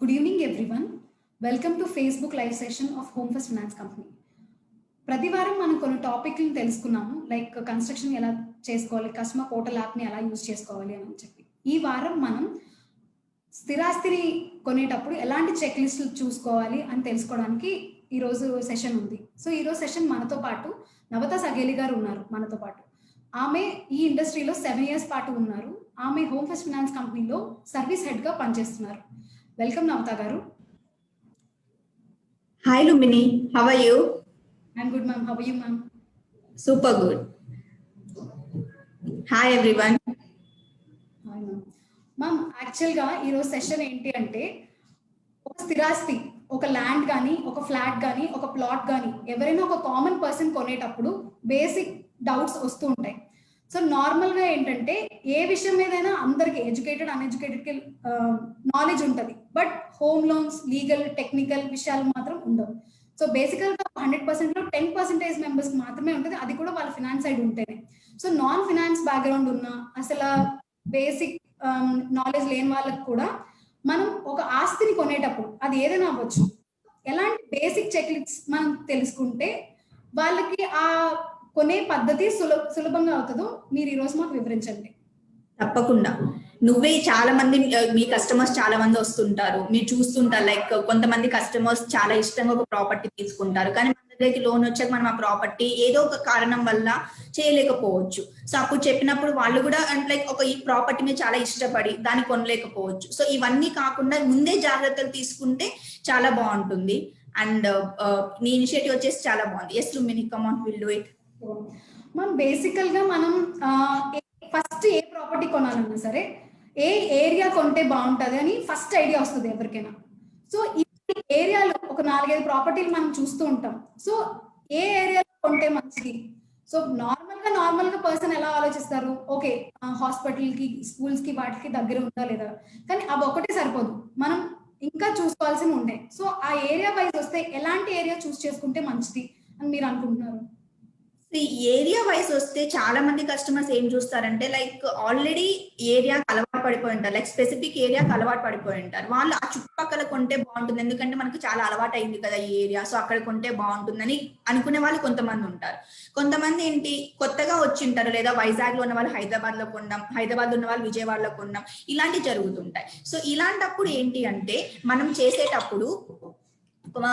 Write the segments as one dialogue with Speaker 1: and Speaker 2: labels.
Speaker 1: Good evening, everyone. Welcome to Facebook live session of Home First Finance Company. ప్రతి వారం మనం కొన్ని టాపిక్ని తెలుసుకున్నాము, లైక్ కన్స్ట్రక్షన్ ఎలా చేసుకోవాలి, కస్టమర్ పోర్టల్ యాప్ని ఎలా యూజ్ చేసుకోవాలి అని చెప్పి. ఈ వారం మనం స్థిరాస్తిని కొనేటప్పుడు ఎలాంటి చెక్ లిస్టులు చూసుకోవాలి అని తెలుసుకోవడానికి ఈరోజు సెషన్ ఉంది. సో ఈరోజు సెషన్ మనతో పాటు నవత సగేలి గారు ఉన్నారు మనతో పాటు. ఆమె ఈ ఇండస్ట్రీలో 7 years పాటు ఉన్నారు. ఆమె హోమ్ ఫస్ట్ ఫినాన్స్ కంపెనీలో సర్వీస్ హెడ్గా పనిచేస్తున్నారు. వెల్కమ్ నవత గారు.
Speaker 2: Hi Lumini, how are you?
Speaker 1: I'm good, ma'am. How are you, ma'am?
Speaker 2: Super good. Hi everyone.
Speaker 1: Hi, ma'am. Ma'am యాక్చువల్గా ఈరోజు సెషన్ ఏంటి అంటే, ఒక స్థిరాస్తి, ఒక ల్యాండ్ కానీ, ఒక ఫ్లాట్ కానీ, ఒక ప్లాట్ కానీ ఎవరైనా ఒక కామన్ పర్సన్ కొనేటప్పుడు బేసిక్ డౌట్స్ వస్తూ ఉంటాయి. సో నార్మల్గా ఏంటంటే ఏ విషయం మీదైనా అందరికి ఎడ్యుకేటెడ్ అన్ఎడ్యుకేటెడ్కి నాలెడ్జ్ ఉంటుంది, but home loans, legal, technical విషయాలు మాత్రం ఉండవు. సో బేసికల్గా 100%లో 10% మెంబర్స్కి మాత్రమే ఉంటుంది, అది కూడా వాళ్ళ ఫినాన్స్ సైడ్ ఉంటేనే. సో నాన్ ఫినాన్స్ బ్యాక్గ్రౌండ్ ఉన్న, అసలు బేసిక్ నాలెడ్జ్ లేని వాళ్ళకి కూడా మనం ఒక ఆస్తిని కొనేటప్పుడు అది ఏదైనా అవ్వచ్చు, ఎలాంటి బేసిక్ చెక్లిస్ట్ మనం తెలుసుకుంటే వాళ్ళకి ఆ కొనే పద్ధతి సులభంగా అవుతుందో మీరు ఈరోజు మాకు వివరించండి.
Speaker 2: తప్పకుండా. నువ్వే చాలా మంది మీ కస్టమర్స్ చాలా మంది వస్తుంటారు, మీరు చూస్తుంటారు. లైక్ కొంతమంది కస్టమర్స్ చాలా ఇష్టంగా ఒక ప్రాపర్టీ తీసుకుంటారు, కానీ మన దగ్గరికి లోన్ వచ్చాక మనం ఆ ప్రాపర్టీ ఏదో ఒక కారణం వల్ల చేయలేకపోవచ్చు. సో అప్పుడు చెప్పినప్పుడు వాళ్ళు కూడా లైక్ ఒక ఈ ప్రాపర్టీ మీద చాలా ఇష్టపడి దాన్ని కొనలేకపోవచ్చు. సో ఇవన్నీ కాకుండా ముందే జాగ్రత్తలు తీసుకుంటే చాలా బాగుంటుంది. అండ్ నీ ఇనిషియేటివ్ వచ్చేసి చాలా బాగుంది. ఎస్ లుమిని, come on, will do it.
Speaker 1: మనం బేసికల్గా మనం ఫస్ట్ ఏ ప్రాపర్టీ కొనాలన్నా సరే ఏ ఏరియా కొంటే బాగుంటుంది అని ఫస్ట్ ఐడియా వస్తుంది ఎవరికైనా. సో ఈ ఏరియాలో ఒక 4-5 ప్రాపర్టీలు మనం చూస్తూ ఉంటాం. సో ఏ ఏరియాలో కొంటే మంచిది? సో నార్మల్గా పర్సన్ ఎలా ఆలోచిస్తారు, ఓకే హాస్పిటల్కి, స్కూల్స్కి, వాటికి దగ్గర ఉందా లేదా, కానీ అవి ఒకటే సరిపోదు, మనం ఇంకా చూసుకోవాల్సి ఉండే. సో ఆ ఏరియా వైజ్ వస్తే ఎలాంటి ఏరియా చూస్ చేసుకుంటే మంచిది అని మీరు అనుకుంటున్నారు?
Speaker 2: ఏరియా వైజ్ వస్తే చాలా మంది కస్టమర్స్ ఏం చూస్తారంటే, లైక్ ఆల్రెడీ ఏరియా అలవాటు పడిపోయి ఉంటారు, లైక్ స్పెసిఫిక్ ఏరియాకి అలవాటు పడిపోయి ఉంటారు. వాళ్ళు ఆ చుట్టుపక్కల కొంటే బాగుంటుంది, ఎందుకంటే మనకి చాలా అలవాటు అయింది కదా ఈ ఏరియా, సో అక్కడ కొంటే బాగుంటుందని అనుకునే వాళ్ళు కొంతమంది ఉంటారు. కొంతమంది ఏంటి కొత్తగా వచ్చింటారు, లేదా వైజాగ్ లో ఉన్న వాళ్ళు హైదరాబాద్ లో కొన్నాం, హైదరాబాద్ ఉన్న వాళ్ళు విజయవాడలో కొన్నాం, ఇలాంటివి జరుగుతుంటాయి. సో ఇలాంటప్పుడు ఏంటి అంటే మనం చేసేటప్పుడు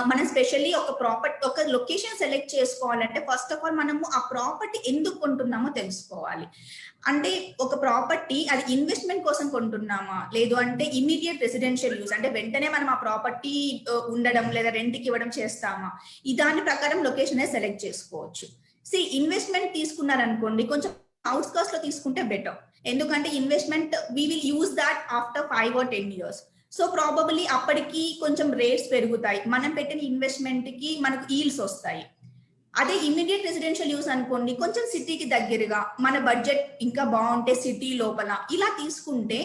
Speaker 2: మనం స్పెషల్లీ ఒక లొకేషన్ సెలెక్ట్ చేసుకోవాలంటే ఫస్ట్ ఆఫ్ ఆల్ మనము ఆ ప్రాపర్టీ ఎందుకు కొంటున్నామో తెలుసుకోవాలి. అంటే ఒక ప్రాపర్టీ అది ఇన్వెస్ట్మెంట్ కోసం కొంటున్నామా, లేదు అంటే ఇమీడియట్ రెసిడెన్షియల్ యూజ్, అంటే వెంటనే మనం ఆ ప్రాపర్టీ ఉండడం లేదా రెంట్కి ఇవ్వడం చేస్తామా, దాని ప్రకారం లొకేషన్ సెలెక్ట్ చేసుకోవచ్చు. ఇన్వెస్ట్మెంట్ తీసుకున్నారనుకోండి, కొంచెం అవుట్స్కర్ట్స్ లో తీసుకుంటే బెటర్, ఎందుకంటే investment we will use that after 5 or 10 years. So probably అప్పటికి కొంచెం రేట్స్ పెరుగుతాయి, మనం పెట్టిన ఇన్వెస్ట్మెంట్ కి మనకు ఈల్డ్స్ వస్తాయి. అదే ఇమీడియట్ రెసిడెన్షియల్ యూస్ అనుకోండి, కొంచెం సిటీకి దగ్గరగా, మన బడ్జెట్ ఇంకా బాగుంటే సిటీ లోపల ఇలా తీసుకుంటే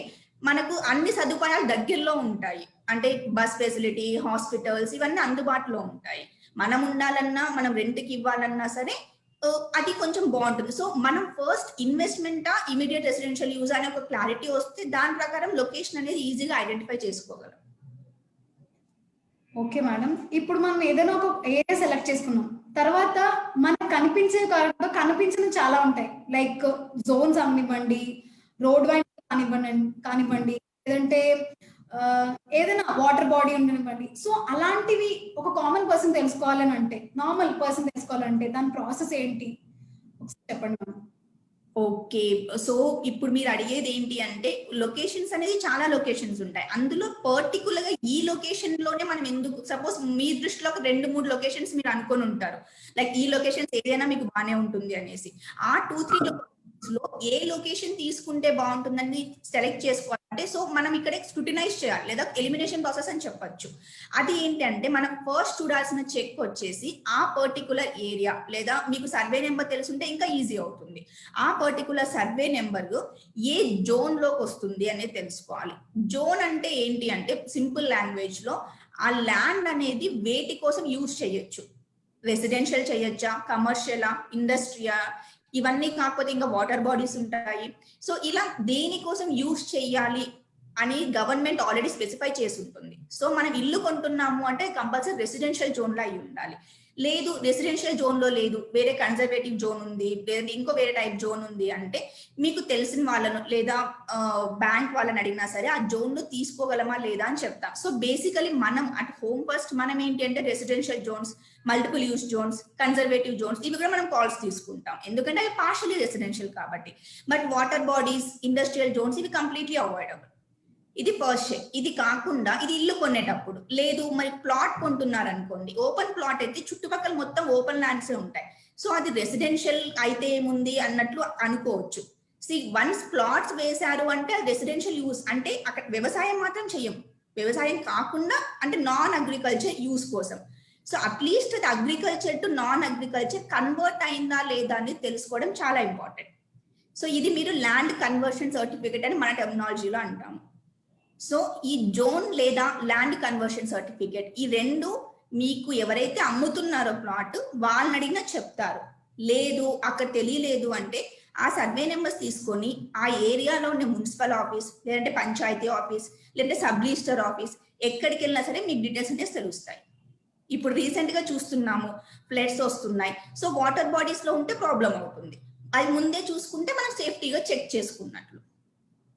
Speaker 2: మనకు అన్ని సదుపాయాలు దగ్గరలో ఉంటాయి. అంటే బస్ ఫెసిలిటీ, హాస్పిటల్స్, ఇవన్నీ అందుబాటులో ఉంటాయి. మనం ఉండాలన్నా, మనం రెంట్కి ఇవ్వాలన్నా సరే అది కొంచెం బాగుంటుంది. సో మనం ఫస్ట్ ఇన్వెస్ట్మెంటా, ఇమీడియట్ రెసిడెన్షియల్ యూజ్ అనే ఒక క్లారిటీ వస్తే దాని ప్రకారం లొకేషన్ అనేది ఈజీగా ఐడెంటిఫై చేసుకోగలం.
Speaker 1: ఓకే మేడం, ఇప్పుడు మనం ఏదైనా ఒక ఏరియా సెలెక్ట్ చేసుకున్నాం, తర్వాత మనకు కనిపించిన చాలా ఉంటాయి, లైక్ జోన్స్ అనివ్వండి, రోడ్ వైండ్ కానివ్వండి, లేదంటే ఏదైనా వాటర్ బాడీ ఉండనివ్వండి. సో అలాంటివి ఒక కామన్ పర్సన్ తెలుసుకోవాలని అంటే, నార్మల్ పర్సన్ తెలుసుకోవాలంటే దాని ప్రాసెస్ ఏంటి చెప్పండి మేడం.
Speaker 2: ఓకే, సో ఇప్పుడు మీరు అడిగేది ఏంటి అంటే, లొకేషన్స్ అనేది చాలా లొకేషన్స్ ఉంటాయి, అందులో పర్టికులర్ గా ఈ లొకేషన్ లోనే మనం ఎందుకు, సపోజ్ మీ దృష్టిలో ఒక 2-3 లొకేషన్స్ మీరు అనుకొని ఉంటారు, లైక్ ఈ లొకేషన్స్ ఏదైనా మీకు బాగానే ఉంటుంది అనేసి. ఆ 2-3 లో ఏ లొకేషన్ తీసుకుంటే బాగుంటుందని సెలెక్ట్ చేసుకోవాలంటే, సో మనం ఇక్కడ స్క్రూటినైజ్ చేయాలి, లేదా ఎలిమినేషన్ ప్రాసెస్ అని చెప్పొచ్చు. అది ఏంటంటే మనం ఫస్ట్ చూడాల్సిన చెక్ వచ్చేసి ఆ పర్టికులర్ ఏరియా, లేదా మీకు సర్వే నెంబర్ తెలుసుంటే ఇంకా ఈజీ అవుతుంది, ఆ పర్టికులర్ సర్వే నెంబర్ ఏ జోన్ లోకి వస్తుంది అనేది తెలుసుకోవాలి. జోన్ అంటే ఏంటి అంటే, సింపుల్ లాంగ్వేజ్ లో ఆ ల్యాండ్ అనేది వేటి కోసం యూజ్ చేయొచ్చు, రెసిడెన్షియల్ చేయొచ్చా, కమర్షియలా, ఇండస్ట్రియా, ఇవన్నీ కాకపోతే ఇంకా వాటర్ బాడీస్ ఉంటాయి. సో ఇలా దేనికోసం యూజ్ చేయాలి అని గవర్నమెంట్ ఆల్రెడీ స్పెసిఫై చేసి ఉంటుంది. సో మనం ఇల్లు కొంటున్నాము అంటే కంపల్సరీ రెసిడెన్షియల్ జోన్ లో అయి ఉండాలి. లేదు రెసిడెన్షియల్ జోన్ లో లేదు, వేరే కన్జర్వేటివ్ జోన్ ఉంది, లేదా ఇంకో వేరే టైప్ జోన్ ఉంది అంటే మీకు తెలిసిన వాళ్ళను లేదా బ్యాంక్ వాళ్ళని అడిగినా సరే ఆ జోన్ లో తీసుకోగలమా లేదా అని చెప్తాం. సో బేసికలీ మనం అట్ హోమ్ ఫస్ట్ మనం ఏంటి అంటే residential zones, multiple use zones, conservative zones ఇవి కూడా మనం కాల్స్ తీసుకుంటాం, ఎందుకంటే అవి పార్షియలీ రెసిడెన్షియల్ కాబట్టి. But water bodies, industrial zones ఇవి కంప్లీట్లీ అవాయిడబుల్. ఇది ఫస్ట్. ఇది కాకుండా ఇది ఇల్లు కొనేటప్పుడు లేదు మరి ప్లాట్ కొంటున్నారు అనుకోండి, ఓపెన్ ప్లాట్ అయితే చుట్టుపక్కల మొత్తం ఓపెన్ ల్యాండ్స్ ఉంటాయి. సో అది రెసిడెన్షియల్ అయితే ఏముంది అన్నట్లు అనుకోవచ్చు. వన్స్ ప్లాట్స్ వేశారు అంటే అది రెసిడెన్షియల్ యూస్, అంటే అక్కడ వ్యవసాయం మాత్రం చెయ్యం, వ్యవసాయం కాకుండా అంటే నాన్ అగ్రికల్చర్ యూస్ కోసం. సో అట్లీస్ట్ అది agriculture to non agriculture convert అయిందా లేదా అని తెలుసుకోవడం చాలా ఇంపార్టెంట్. సో ఇది మీరు ల్యాండ్ కన్వర్షన్ సర్టిఫికేట్ అని మన టెర్మినాలజీలో అంటాము. సో ఈ జోన్ లేదా ల్యాండ్ కన్వర్షన్ సర్టిఫికేట్ ఈ రెండు మీకు ఎవరైతే అమ్ముతున్నారో ప్లాట్ వాళ్ళని అడిగినా చెప్తారు. లేదు అక్కడ తెలియలేదు అంటే ఆ సర్వే నెంబర్స్ తీసుకొని ఆ ఏరియాలో ఉన్న మున్సిపల్ ఆఫీస్ లేదంటే పంచాయతీ ఆఫీస్ లేదంటే సబ్ రిజిస్టర్ ఆఫీస్ ఎక్కడికి వెళ్ళినా సరే మీకు డీటెయిల్స్ అనేవి తెలుస్తాయి. ఇప్పుడు రీసెంట్ గా చూస్తున్నాము ఫ్లడ్స్ వస్తున్నాయి, సో వాటర్ బాడీస్ లో ఉంటే ప్రాబ్లం అవుతుంది, అది ముందే చూసుకుంటే మనం సేఫ్టీగా చెక్ చేసుకున్నట్లు.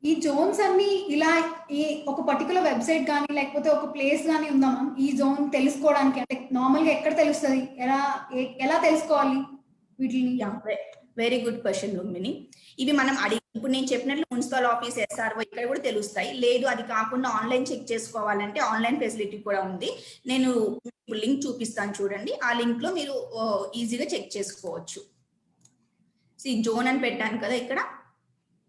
Speaker 1: ఈ జోన్స్ అన్ని ఇలా ఈ ఒక పర్టికులర్ వెబ్సైట్ కానీ లేకపోతే ఒక ప్లేస్ కానీ ఉందా మ్యామ్ ఈ జోన్ తెలుసుకోవడానికి? అంటే నార్మల్ గా ఎక్కడ తెలుస్తుంది, ఎలా తెలుసుకోవాలి వీటిని?
Speaker 2: Very good question Lumbini. ఇవి మనం ఇప్పుడు నేను చెప్పినట్లు మున్సిపల్ ఆఫీస్, SRO ఇక్కడ కూడా తెలుస్తాయి. లేదు అది కాకుండా ఆన్లైన్ చెక్ చేసుకోవాలంటే ఆన్లైన్ ఫెసిలిటీ కూడా ఉంది. నేను లింక్ చూపిస్తాను చూడండి, ఆ లింక్ లో మీరు ఈజీగా చెక్ చేసుకోవచ్చు. జోన్ అని పెట్టాను కదా ఇక్కడ,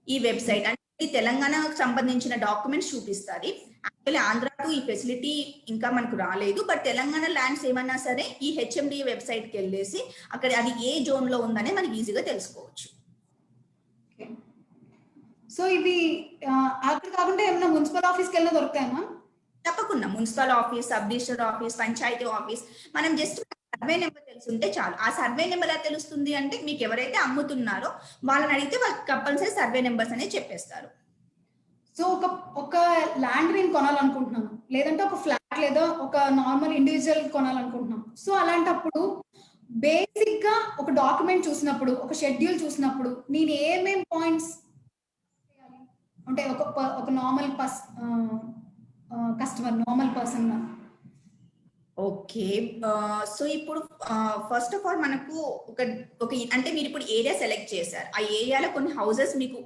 Speaker 2: ఈ వెబ్సైట్ అంటే తెలంగాణకు సంబంధించిన డాక్యుమెంట్స్ చూపిస్తుంది. యాక్చువల్లీ ఆంధ్రాకు ఈ ఫెసిలిటీ ఇంకా మనకు రాలేదు, బట్ తెలంగాణ ల్యాండ్స్ ఏమన్నా సరే ఈ HMDA వెబ్సైట్ కి వెళ్ళేసి అక్కడ అది ఏ జోన్ లో ఉందనే మనకి ఈజీగా తెలుసుకోవచ్చు.
Speaker 1: సో ఇది అక్కడ కాకుండా ఏమన్నా మున్సిపల్ ఆఫీస్కి వెళ్ళినా దొరుకుతాయమ్మా?
Speaker 2: తప్పకుండా municipal office, sub register office, panchayati office మనం జస్ట్ సర్వే నెంబర్ తెలుసుంటే చాలు. ఆ సర్వే నెంబర్ ఎలా తెలుస్తుంది అంటే మీకు ఎవరైతే అమ్ముతున్నారో వాళ్ళని అడిగితే వాళ్ళకి కంపల్సరీ సర్వే నెంబర్స్ అనేది చెప్పేస్తారు.
Speaker 1: సో ఒక ల్యాండ్ నేను కొనాలనుకుంటున్నాను, లేదంటే ఒక ఫ్లాట్ లేదా ఒక నార్మల్ ఇండివిజువల్ కొనాలనుకుంటున్నాను. సో అలాంటప్పుడు బేసిక్ గా ఒక డాక్యుమెంట్ చూసినప్పుడు, ఒక షెడ్యూల్ చూసినప్పుడు నేను ఏమేం పాయింట్స్ అంటే ఒక normal customer, normal person?
Speaker 2: Okay, so ఇప్పుడు ఫస్ట్ ఆఫ్ ఆల్ మనకు ఒక అంటే మీరు ఇప్పుడు ఏరియా సెలెక్ట్ చేశారు, ఆ ఏరియాలో కొన్ని హౌసెస్ మీకు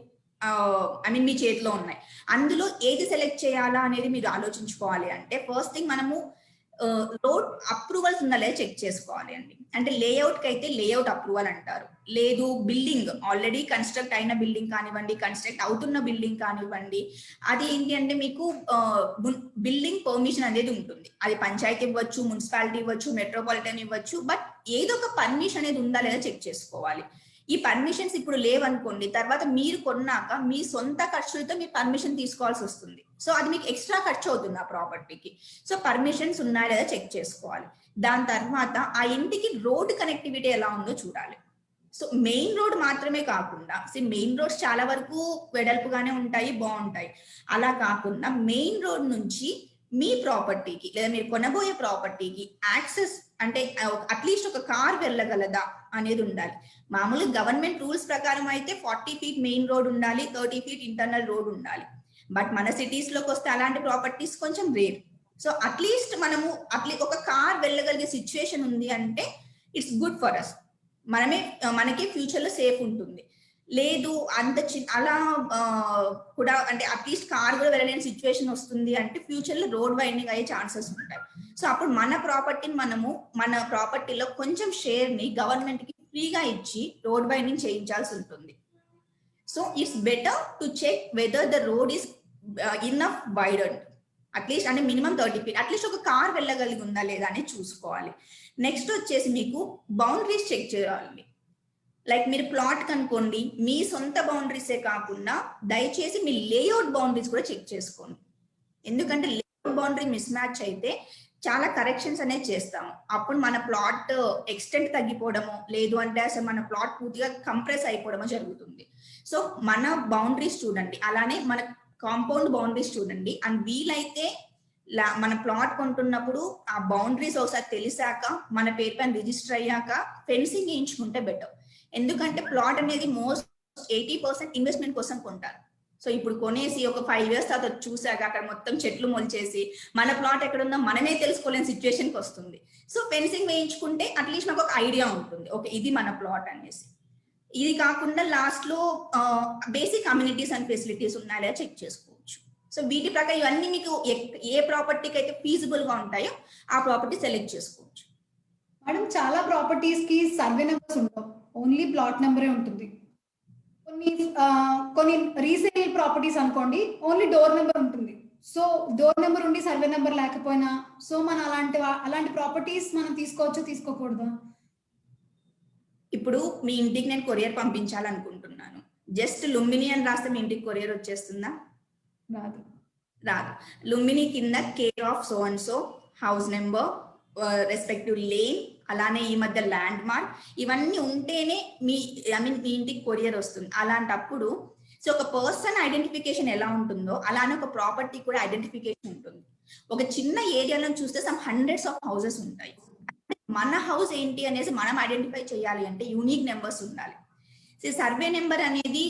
Speaker 2: మీ చేతిలో ఉన్నాయి, అందులో ఏది సెలెక్ట్ చేయాలా అనేది మీరు ఆలోచించుకోవాలి. అంటే ఫస్ట్ థింగ్ మనము రోడ్ అప్రూవల్స్ ఉందా లేదా చెక్ చేసుకోవాలి అండి. అంటే లేఅవుట్ కి అయితే లేఅవుట్ అప్రూవల్ అంటారు, లేదు బిల్డింగ్ ఆల్రెడీ కన్స్ట్రక్ట్ అయిన బిల్డింగ్ కానివ్వండి, కన్స్ట్రక్ట్ అవుతున్న బిల్డింగ్ కానివ్వండి, అది ఏంటి అంటే మీకు బిల్డింగ్ పర్మిషన్ అనేది ఉంటుంది. అది పంచాయతీ ఇవ్వచ్చు, మున్సిపాలిటీ ఇవ్వచ్చు, మెట్రోపాలిటన్ ఇవ్వచ్చు, బట్ ఏదో ఒక పర్మిషన్ అనేది ఉందా లేదా చెక్ చేసుకోవాలి. ఈ పర్మిషన్స్ ఇప్పుడు లేవనుకోండి, తర్వాత మీరు కొన్నాక మీ సొంత ఖర్చులతో మీ పర్మిషన్ తీసుకోవాల్సి వస్తుంది. సో అది మీకు ఎక్స్ట్రా ఖర్చు అవుతుంది ఆ ప్రాపర్టీకి. సో పర్మిషన్స్ ఉన్నాయా లేదా చెక్ చేసుకోవాలి. దాని తర్వాత ఆ ఇంటికి రోడ్ కనెక్టివిటీ ఎలా ఉందో చూడాలి. సో మెయిన్ రోడ్ మాత్రమే కాకుండా, మెయిన్ రోడ్స్ చాలా వరకు వెడల్పుగానే ఉంటాయి, బాగుంటాయి. అలా కాకుండా మెయిన్ రోడ్ నుంచి మీ ప్రాపర్టీకి లేదా మీరు కొనబోయే ప్రాపర్టీకి యాక్సెస్ అంటే అట్లీస్ట్ ఒక కార్ వెళ్ళగలదా అనేది ఉండాలి. మామూలుగా గవర్నమెంట్ రూల్స్ ప్రకారం అయితే 40 feet మెయిన్ రోడ్ ఉండాలి, 30 feet ఇంటర్నల్ రోడ్ ఉండాలి. బట్ మన సిటీస్ లోకి వస్తే అలాంటి ప్రాపర్టీస్ కొంచెం రేర్. సో అట్లీస్ట్ మనము ఒక కార్ వెళ్ళగలిగే సిచ్యువేషన్ ఉంది అంటే ఇట్స్ గుడ్ ఫర్ అస్, మనకి ఫ్యూచర్ లో సేఫ్ ఉంటుంది. లేదు అంత అలా కూడా అంటే అట్లీస్ట్ కార్ కూడా వెళ్ళలేని సిచ్యువేషన్ వస్తుంది అంటే ఫ్యూచర్ లో రోడ్ వైండింగ్ అయ్యే ఛాన్సెస్ ఉంటాయి. సో అప్పుడు మన ప్రాపర్టీలో కొంచెం షేర్ ని గవర్నమెంట్ కి ఫ్రీగా ఇచ్చి రోడ్ వైండింగ్ చేయించాల్సి ఉంటుంది. So it's better to check whether the road is enough wided, at least అంటే మినిమం 30 feet, అట్లీస్ట్ ఒక కార్ వెళ్ళగలిగి ఉందా లేదా అని చూసుకోవాలి. నెక్స్ట్ వచ్చేసి మీకు బౌండరీస్ చెక్ చేయాలి. లైక్ మీరు ప్లాట్ కనుకోండి, మీ సొంత బౌండరీసే కాకుండా దయచేసి మీ లేఅవుట్ బౌండరీస్ కూడా చెక్ చేసుకోండి. ఎందుకంటే లేఅవుట్ బౌండరీ మిస్ మ్యాచ్ అయితే చాలా కరెక్షన్స్ అనేది చేస్తాము. అప్పుడు మన ప్లాట్ ఎక్స్టెంట్ తగ్గిపోవడము, లేదు అంటే అసలు మన ప్లాట్ పూర్తిగా కంప్రెస్ అయిపోవడమో జరుగుతుంది. సో మన బౌండరీస్ చూడండి. అలానే మన కాంపౌండ్ బౌండరీస్ చూడండి. అండ్ వీలైతే మన ప్లాట్ కొంటున్నప్పుడు ఆ బౌండరీస్ ఒకసారి తెలిసాక మన పేరు పైన రిజిస్టర్ అయ్యాక ఫెన్సింగ్ వేయించుకుంటే బెటర్. ఎందుకంటే ప్లాట్ అనేది మోస్ట్ 80% ఇన్వెస్ట్మెంట్ కోసం కొంటారు. సో ఇప్పుడు కొనేసి ఒక 5 years తర్వాత చూసాక అక్కడ మొత్తం చెట్లు మొలిచేసి మన ప్లాట్ ఎక్కడ ఉందో మనమే తెలుసుకోలేని సిచ్యువేషన్కి వస్తుంది. సో ఫెన్సింగ్ వేయించుకుంటే అట్లీస్ట్ నాకు ఒక ఐడియా ఉంటుంది, ఓకే ఇది మన ప్లాట్ అనేసి. ఇది కాకుండా లాస్ట్ లో బేసిక్ కమ్యూనిటీస్ అండ్ ఫెసిలిటీస్ ఉన్నాయా చెక్ చేసుకోవచ్చు. సో వీటి ప్రకారం ఇవన్నీ మీకు ఏ ప్రాపర్టీకి అయితే ఫీజిబుల్ గా ఉంటాయో ఆ ప్రాపర్టీ సెలెక్ట్ చేసుకోవచ్చు.
Speaker 1: మేడం చాలా ప్రాపర్టీస్ కి సర్వే నెంబర్స్ ఉండవు, ఓన్లీ ప్లాట్ నెంబరే ఉంటుంది. కొన్ని రీసేల్ ప్రాపర్టీస్ అనుకోండి ఓన్లీ డోర్ నెంబర్ ఉంటుంది. సో డోర్ నెంబర్ ఉండి సర్వే నెంబర్ లేకపోయినా సో మన అలాంటి ప్రాపర్టీస్ మనం తీసుకోవచ్చు తీసుకోకూడదా?
Speaker 2: ఇప్పుడు మీ ఇంటికి నేను కొరియర్ పంపించాలనుకుంటున్నాను, జస్ట్ లుంబిని అని రాస్తే మీ ఇంటికి కొరియర్ వచ్చేస్తుందా?
Speaker 1: రాదు.
Speaker 2: లుంబిని కింద care of so and so, house number, respective lane, అలానే ఈ మధ్య ల్యాండ్ మార్క్, ఇవన్నీ ఉంటేనే మీ ఇంటికి కొరియర్ వస్తుంది. అలాంటప్పుడు సో ఒక పర్సన్ ఐడెంటిఫికేషన్ ఎలా ఉంటుందో అలానే ఒక ప్రాపర్టీ కూడా ఐడెంటిఫికేషన్ ఉంటుంది. ఒక చిన్న ఏరియాలో చూస్తే సమ్ హండ్రెడ్స్ ఆఫ్ హౌసెస్ ఉంటాయి. మన హౌస్ ఏంటి అనేసి మనం ఐడెంటిఫై చేయాలి అంటే యూనిక్ నెంబర్స్ ఉండాలి. సో సర్వే నెంబర్ అనేది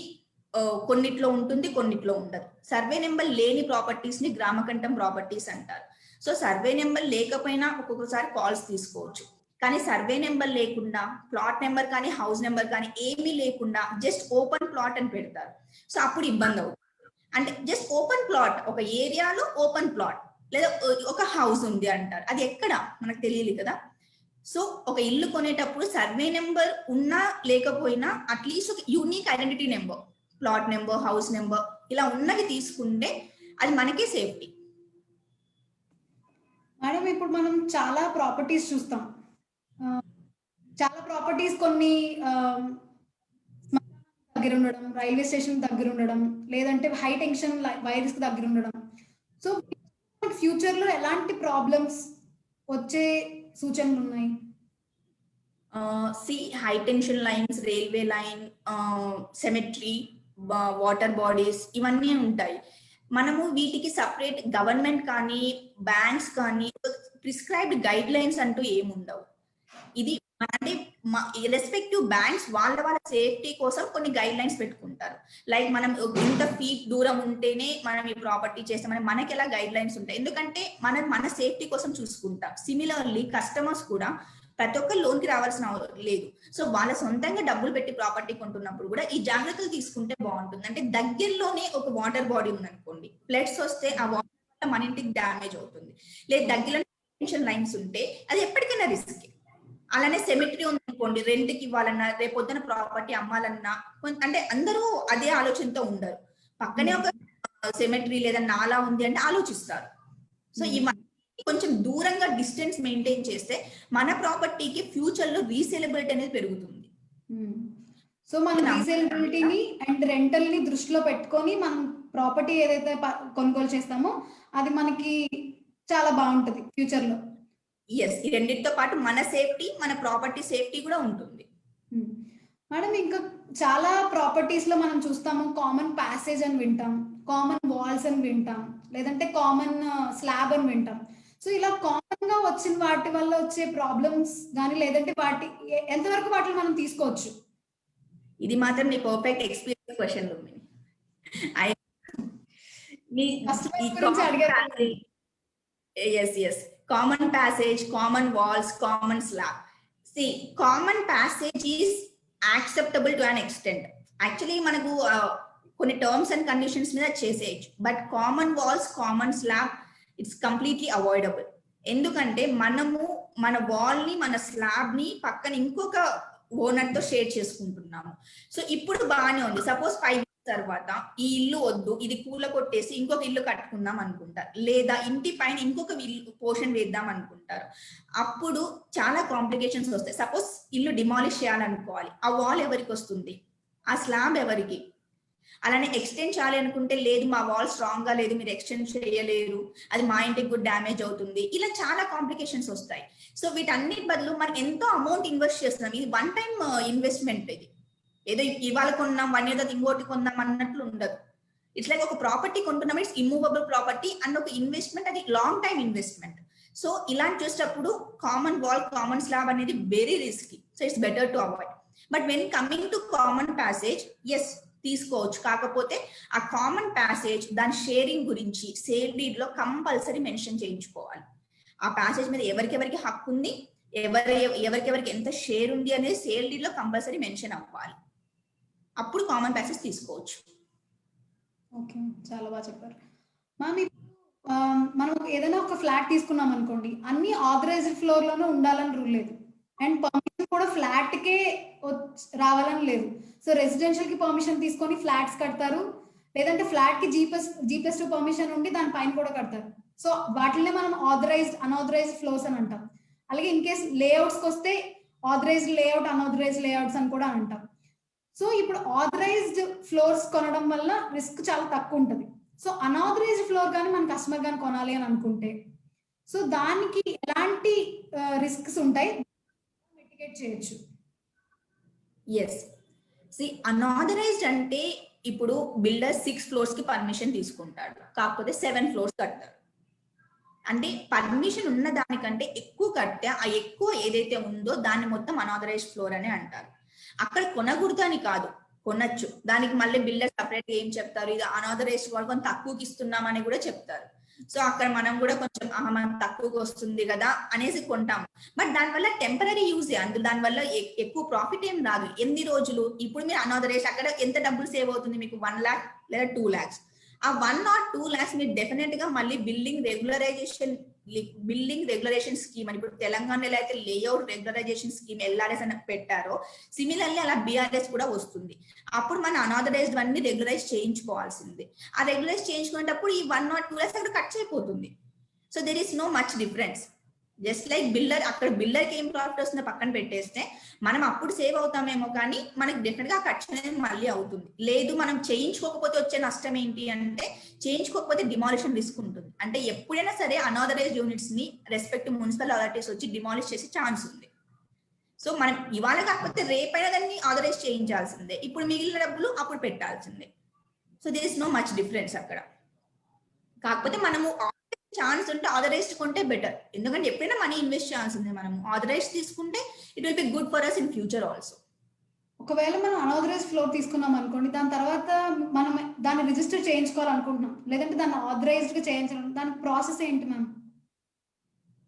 Speaker 2: కొన్నిట్లో ఉంటుంది, కొన్నిట్లో ఉండదు. సర్వే నెంబర్ లేని ప్రాపర్టీస్ ని గ్రామకంఠం ప్రాపర్టీస్ అంటారు. సో సర్వే నెంబర్ లేకపోయినా ఒక్కొక్కసారి కాల్స్ తీసుకోవచ్చు. కానీ సర్వే నెంబర్ లేకుండా ప్లాట్ నెంబర్ కానీ హౌస్ నెంబర్ కానీ ఏమీ లేకుండా జస్ట్ ఓపెన్ ప్లాట్ అని పెడతారు. సో అప్పుడు ఇబ్బంది అవుతుంది. అంటే జస్ట్ ఓపెన్ ప్లాట్, ఒక ఏరియాలో ఓపెన్ ప్లాట్ లేదా ఒక హౌస్ ఉంది అంటారు, అది ఎక్కడ మనకు తెలియదు కదా. సో ఒక ఇల్లు కొనేటప్పుడు సర్వే నెంబర్ ఉన్నా లేకపోయినా అట్లీస్ట్ ఒక unique identity number, plot number, house number ఇలా ఉన్నవి తీసుకుంటే అది మనకే సేఫ్టీ.
Speaker 1: మేడం ఇప్పుడు మనం చాలా ప్రాపర్టీస్ చూస్తాం, చాలా ప్రాపర్టీస్ కొన్ని దగ్గర ఉండడం, రైల్వే స్టేషన్ దగ్గర ఉండడం, లేదంటే హై టెన్షన్ వైర్స్ దగ్గర ఉండడం. సో ఫ్యూచర్ లో ఎలాంటి ప్రాబ్లమ్స్ వచ్చే సూచనలు ఉన్నాయి?
Speaker 2: High tension lines, railway line, cemetery, water bodies ఇవన్నీ ఉంటాయి. మనము వీటికి సపరేట్ గవర్నమెంట్ కానీ బ్యాంక్స్ కానీ ప్రిస్క్రైబ్డ్ గైడ్ లైన్స్ అంటూ ఏముండవు. ఇది అంటే రెస్పెక్టివ్ బ్యాంక్స్ వాళ్ళ సేఫ్టీ కోసం కొన్ని గైడ్ లైన్స్ పెట్టుకుంటారు. లైక్ మనం ఇంత ఫీట్ దూరం ఉంటేనే మనం ఈ ప్రాపర్టీ చేస్తామని మనకి ఎలా గైడ్ లైన్స్ ఉంటాయి, ఎందుకంటే మన సేఫ్టీ కోసం చూసుకుంటాం. సిమిలర్లీ కస్టమర్స్ కూడా ప్రతి ఒక్క లోన్ కి రావాల్సిన లేదు. సో వాళ్ళ సొంతంగా డబ్బులు పెట్టి ప్రాపర్టీ కొంటున్నప్పుడు కూడా ఈ జాగ్రత్తలు తీసుకుంటే బాగుంటుంది. అంటే దగ్గరలోనే ఒక వాటర్ బాడీ ఉందనుకోండి, ఫ్లడ్స్ వస్తే ఆ వాటర్ వల్ల మన ఇంటికి డ్యామేజ్ అవుతుంది. లేదు దగ్గరలో టెన్షన్ లైన్స్ ఉంటే అది ఎప్పటికైనా రిస్క్. అలానే సెమెట్రీ ఉందనుకోండి, రెంట్ కి ఇవ్వాలన్నా రేపొద్దున ప్రాపర్టీ అమ్మాలన్నా అంటే అందరూ అదే ఆలోచనతో ఉండరు. పక్కనే ఒక సెమెట్రీ లేదా నాలా ఉంది అంటే ఆలోచిస్తారు. సో ఈ కొంచెం దూరంగా డిస్టెన్స్ మెయింటైన్ చేస్తే మన ప్రాపర్టీకి ఫ్యూచర్ లో రీసేలబిలిటీ అనేది పెరుగుతుంది.
Speaker 1: సో మన రీసేలబిలిటీని అండ్ రెంటల్ ని దృష్టిలో పెట్టుకొని మనం ప్రాపర్టీ ఏదైతే కొనుగోలు చేస్తామో అది మనకి చాలా బాగుంటుంది ఫ్యూచర్ లో.
Speaker 2: ఎస్, ఈ రెండింటితో పాటు మన సేఫ్టీ, మన ప్రాపర్టీ సేఫ్టీ కూడా ఉంటుంది.
Speaker 1: మేడం ఇంకా చాలా ప్రాపర్టీస్ లో మనం చూస్తాము కామన్ ప్యాసేజ్ అని వింటాం, కామన్ వాల్స్ అని వింటాం, లేదంటే కామన్ స్లాబ్ అని వింటాం. సో ఇలా కామన్ గా వచ్చిన వాటి వల్ల వచ్చే ప్రాబ్లమ్స్ కానీ లేదంటే వాటి ఎంతవరకు వాటిని మనం తీసుకోవచ్చు?
Speaker 2: ఇది మాత్రం నీ perfect experience question. Common passage, common walls, common slab. See, common passage is acceptable to an extent. Actually మనకు కొన్ని టర్మ్స్ అండ్ కండిషన్స్ మీద చేసేయచ్చు. But common walls, common slab it's completely avoidable. ఎందుకంటే మనము మన వాల్ ని, మన స్లాబ్ ని పక్కన ఇంకొక ఓనర్ తో షేర్ చేసుకుంటున్నాము. సో ఇప్పుడు బాగానే ఉంది. సపోజ్ 5 years తర్వాత ఈ ఇల్లు వద్దు, ఇది కూల కొట్టేసి ఇంకొక ఇల్లు కట్టుకుందాం అనుకుంటారు, లేదా ఇంటి పైన ఇంకొక పోర్షన్ వేద్దాం అనుకుంటారు. అప్పుడు చాలా కాంప్లికేషన్స్ వస్తాయి. సపోజ్ ఇల్లు డిమాలిష్ చేయాలనుకోవాలి, ఆ వాల్ ఎవరికి వస్తుంది, ఆ స్లాబ్ ఎవరికి? అలానే ఎక్స్టెండ్ చేయాలి అనుకుంటే లేదు మా వాల్ స్ట్రాంగ్ గా లేదు, మీరు ఎక్స్టెండ్ చేయలేరు, అది మా ఇంటికి కూడా డ్యామేజ్ అవుతుంది. ఇలా చాలా కాంప్లికేషన్స్ వస్తాయి. సో వీటన్నిటి బదులు మనం ఎంతో అమౌంట్ ఇన్వెస్ట్ చేస్తున్నాం. ఇది వన్ టైం ఇన్వెస్ట్మెంట్. ఇది ఏదో ఇవాళ కొన్నాం 1 year ఇంకోటి కొందాం అన్నట్లు ఉండదు. ఇట్స్ లైక్ ఒక ప్రాపర్టీ కొంటున్నాం, ఇట్స్ ఇమ్మూవబుల్ ప్రాపర్టీ అండ్ ఒక ఇన్వెస్ట్మెంట్, అది లాంగ్ టైమ్ ఇన్వెస్ట్మెంట్. సో ఇలాంటి చూసేటప్పుడు కామన్ వాల్, కామన్ స్లాబ్ అనేది very risky. So it's better to avoid. But when coming to common passage, yes తీసుకోవచ్చు. కాకపోతే ఆ కామన్ ప్యాసేజ్ దాని షేరింగ్ గురించి సేల్ డీడ్ లో కంపల్సరీ మెన్షన్ చేయించుకోవాలి. ఆ ప్యాసేజ్ మీద ఎవరికెవరికి హక్కు ఉంది, ఎవరికెవరికి ఎంత షేర్ ఉంది అనేది సేల్ డీడ్ లో కంపల్సరీ మెన్షన్ అవ్వాలి. అప్పుడు కామన్ ప్యాసేజ్ తీసుకోవచ్చు.
Speaker 1: ఓకే, చాలా బాగా చెప్పారు మ్యామ్. మనం ఏదైనా ఒక ఫ్లాట్ తీసుకున్నాం అనుకోండి, అన్ని ఆథరైజ్డ్ ఫ్లోర్ లోనే ఉండాలని రూల్ లేదు, అండ్ పర్మిషన్ కూడా ఫ్లాట్ కే రావాలని లేదు. సో రెసిడెన్షియల్ కి పర్మిషన్ తీసుకొని ఫ్లాట్స్ కడతారు, లేదంటే ఫ్లాట్ కి జీపీఎస్ టు పర్మిషన్ ఉండి దాని పైన కూడా కడతారు. సో వాటినే మనం ఆథరైజ్డ్, అన్ఆథరైజ్డ్ ఫ్లోర్స్ అని అంటాం. అలాగే ఇన్ కేస్ లేఅవుట్స్ కి వస్తే ఆథరైజ్డ్ లేఅవుట్, అన్ఆథరైజ్డ్ లేఅవుట్స్ అని కూడా అంటాం. సో ఇప్పుడు ఆథరైజ్డ్ ఫ్లోర్స్ కొనడం వల్ల రిస్క్ చాలా తక్కువ ఉంటుంది. సో అన్ఆథరైజ్డ్ ఫ్లోర్ కానీ మన కస్టమర్ కానీ కొనాలి అని అనుకుంటే, సో దానికి ఎలాంటి రిస్క్స్ ఉంటాయి, మిటిగేట్ చేయొచ్చు?
Speaker 2: ఎస్, సి అన్ఆథరైజ్డ్ అంటే ఇప్పుడు బిల్డర్ 6 floors కి పర్మిషన్ తీసుకుంటాడు, కాకపోతే 7 floors కడతారు. అంటే పర్మిషన్ ఉన్న దానికంటే ఎక్కువ కడితే ఆ ఎక్కువ ఏదైతే ఉందో దాన్ని మొత్తం అన్ఆథరైజ్డ్ ఫ్లోర్ అని అంటారు. అక్కడ కొనకూడదు అని కాదు, కొనొచ్చు. దానికి మళ్ళీ బిల్డర్ సపరేట్ ఏం చెప్తారు, ఇది అన్ఆథరైజ్డ్ వాళ్ళు కొంచెం తక్కువకి ఇస్తున్నామని కూడా చెప్తారు. సో అక్కడ మనం కూడా కొంచెం మనం తక్కువకి వస్తుంది కదా అనేసి కొంటాం. బట్ దానివల్ల టెంపరీ యూజ్, అందులో దానివల్ల ఎక్కువ ప్రాఫిట్ ఏం రాదు. ఎన్ని రోజులు, ఇప్పుడు మీరు అన్ఆథరైజ్డ్ అక్కడ ఎంత డబ్బులు సేవ్ అవుతుంది మీకు, 1 lakh లేదా 2 lakhs. ఆ 1 or 2 lakhs మీరు డెఫినెట్ గా మళ్ళీ బిల్డింగ్ రెగ్యులరేషన్ స్కీమ్ అని, ఇప్పుడు తెలంగాణలో అయితే లేఅవుట్ రెగ్యులరైజేషన్ స్కీమ్ ఎల్ఆర్ఎస్ అని పెట్టారో, సిమిలర్లీ అలా బిఆర్ఎస్ కూడా వస్తుంది. అప్పుడు మన అన్ఆథరైజ్డ్ అన్ని రెగ్యులరైజ్ చేయించుకోవాల్సింది. ఆ రెగ్యులరైజ్ చేయించుకునేటప్పుడు ఈ 1 or 2 lakhs అక్కడ కట్ అయిపోతుంది. So there is no much difference. Just like builder, అక్కడ బిల్డర్కి ఏం ప్రాఫిట్ వస్తుందో పక్కన పెట్టేస్తే మనం అప్పుడు సేవ్ అవుతామేమో, కానీ మనకి డెఫినెట్ గా ఖర్చు అనేది మళ్ళీ అవుతుంది. లేదు మనం చేయించుకోకపోతే వచ్చే నష్టం ఏంటి అంటే, చేయించుకోకపోతే డిమాలిషన్ రిస్క్ ఉంటుంది. అంటే ఎప్పుడైనా సరే అన్ఆథరైజ్డ్ యూనిట్స్ ని రెస్పెక్టివ్ మున్సిపల్ అథారిటీస్ వచ్చి డిమాలిష్ చేసే ఛాన్స్ ఉంది. సో మనం ఇవాళ కాకపోతే రేపైనా దాన్ని ఆథరైజ్ చేయించాల్సిందే, ఇప్పుడు మిగిలిన డబ్బులు అప్పుడు పెట్టాల్సిందే. So there is no much difference అక్కడ. కాకపోతే మనము ఛాన్స్ ఉంటే ఆథరైజ్డ్ కొంటే బెటర్, ఎందుకంటే ఎప్పుడైనా మనీ ఇన్వెస్ట్ చేయాల్సిందే. మనం ఆథరైజ్ తీసుకుంటే it will be good for us in future also.
Speaker 1: ఒకవేళ మనం అన్ఆథరైజ్డ్ ఫ్లోర్ తీసుకున్నాం అనుకోండి, దాని తర్వాత మనం దాన్ని రిజిస్టర్ చేయించుకోవాలనుకుంటున్నాం, లేదంటే దాన్ని ఆథరైజ్డ్ గా చేయించాలి, దాని ప్రాసెస్ ఏంటి మ్యామ్?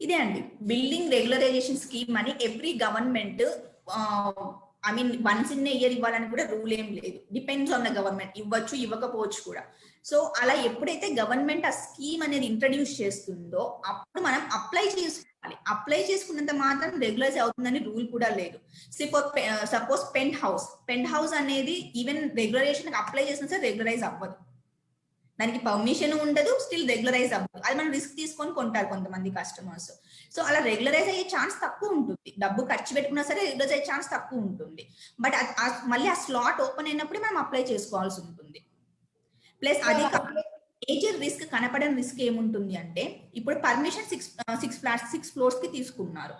Speaker 2: ఇదే అండి, బిల్డింగ్ రెగ్యులరైజేషన్ స్కీమ్ అని every government, I mean once in year ఇవ్వాలని కూడా రూల్ ఏం లేదు, డిపెండ్స్ ఆన్ ద గవర్నమెంట్, ఇవ్వచ్చు ఇవ్వకపోవచ్చు కూడా. సో అలా ఎప్పుడైతే గవర్నమెంట్ ఆ స్కీమ్ అనేది ఇంట్రడ్యూస్ చేస్తుందో అప్పుడు మనం అప్లై చేసుకోవాలి. అప్లై చేసుకున్నంత మాత్రం రెగ్యులైజ్ అవుతుందని రూల్ కూడా లేదు. సపోజ్ పెంట్ హౌస్ అనేది ఈవెన్ రెగ్యులరేషన్ అప్లై చేసినా సరే రెగ్యులైజ్ అవ్వదు, దానికి పర్మిషన్ ఉండదు, స్టిల్ రెగ్యులరైజ్ అవ్వదు. అది మనం రిస్క్ తీసుకొని కొంటారు కొంతమంది కస్టమర్స్. సో అలా రెగ్యులరైజ్ అయ్యే ఛాన్స్ తక్కువ ఉంటుంది, డబ్బు ఖర్చు పెట్టుకున్నా సరే రెగ్యులరైజ్ అయ్యే ఛాన్స్ తక్కువ ఉంటుంది. బట్ మళ్ళీ ఆ స్లాట్ ఓపెన్ అయినప్పుడు మనం అప్లై చేసుకోవాల్సి ఉంటుంది. ప్లస్ అది మేజర్ రిస్క్, కనపడని రిస్క్ ఏముంటుంది అంటే, ఇప్పుడు పర్మిషన్ 6 floors కి తీసుకున్నారు,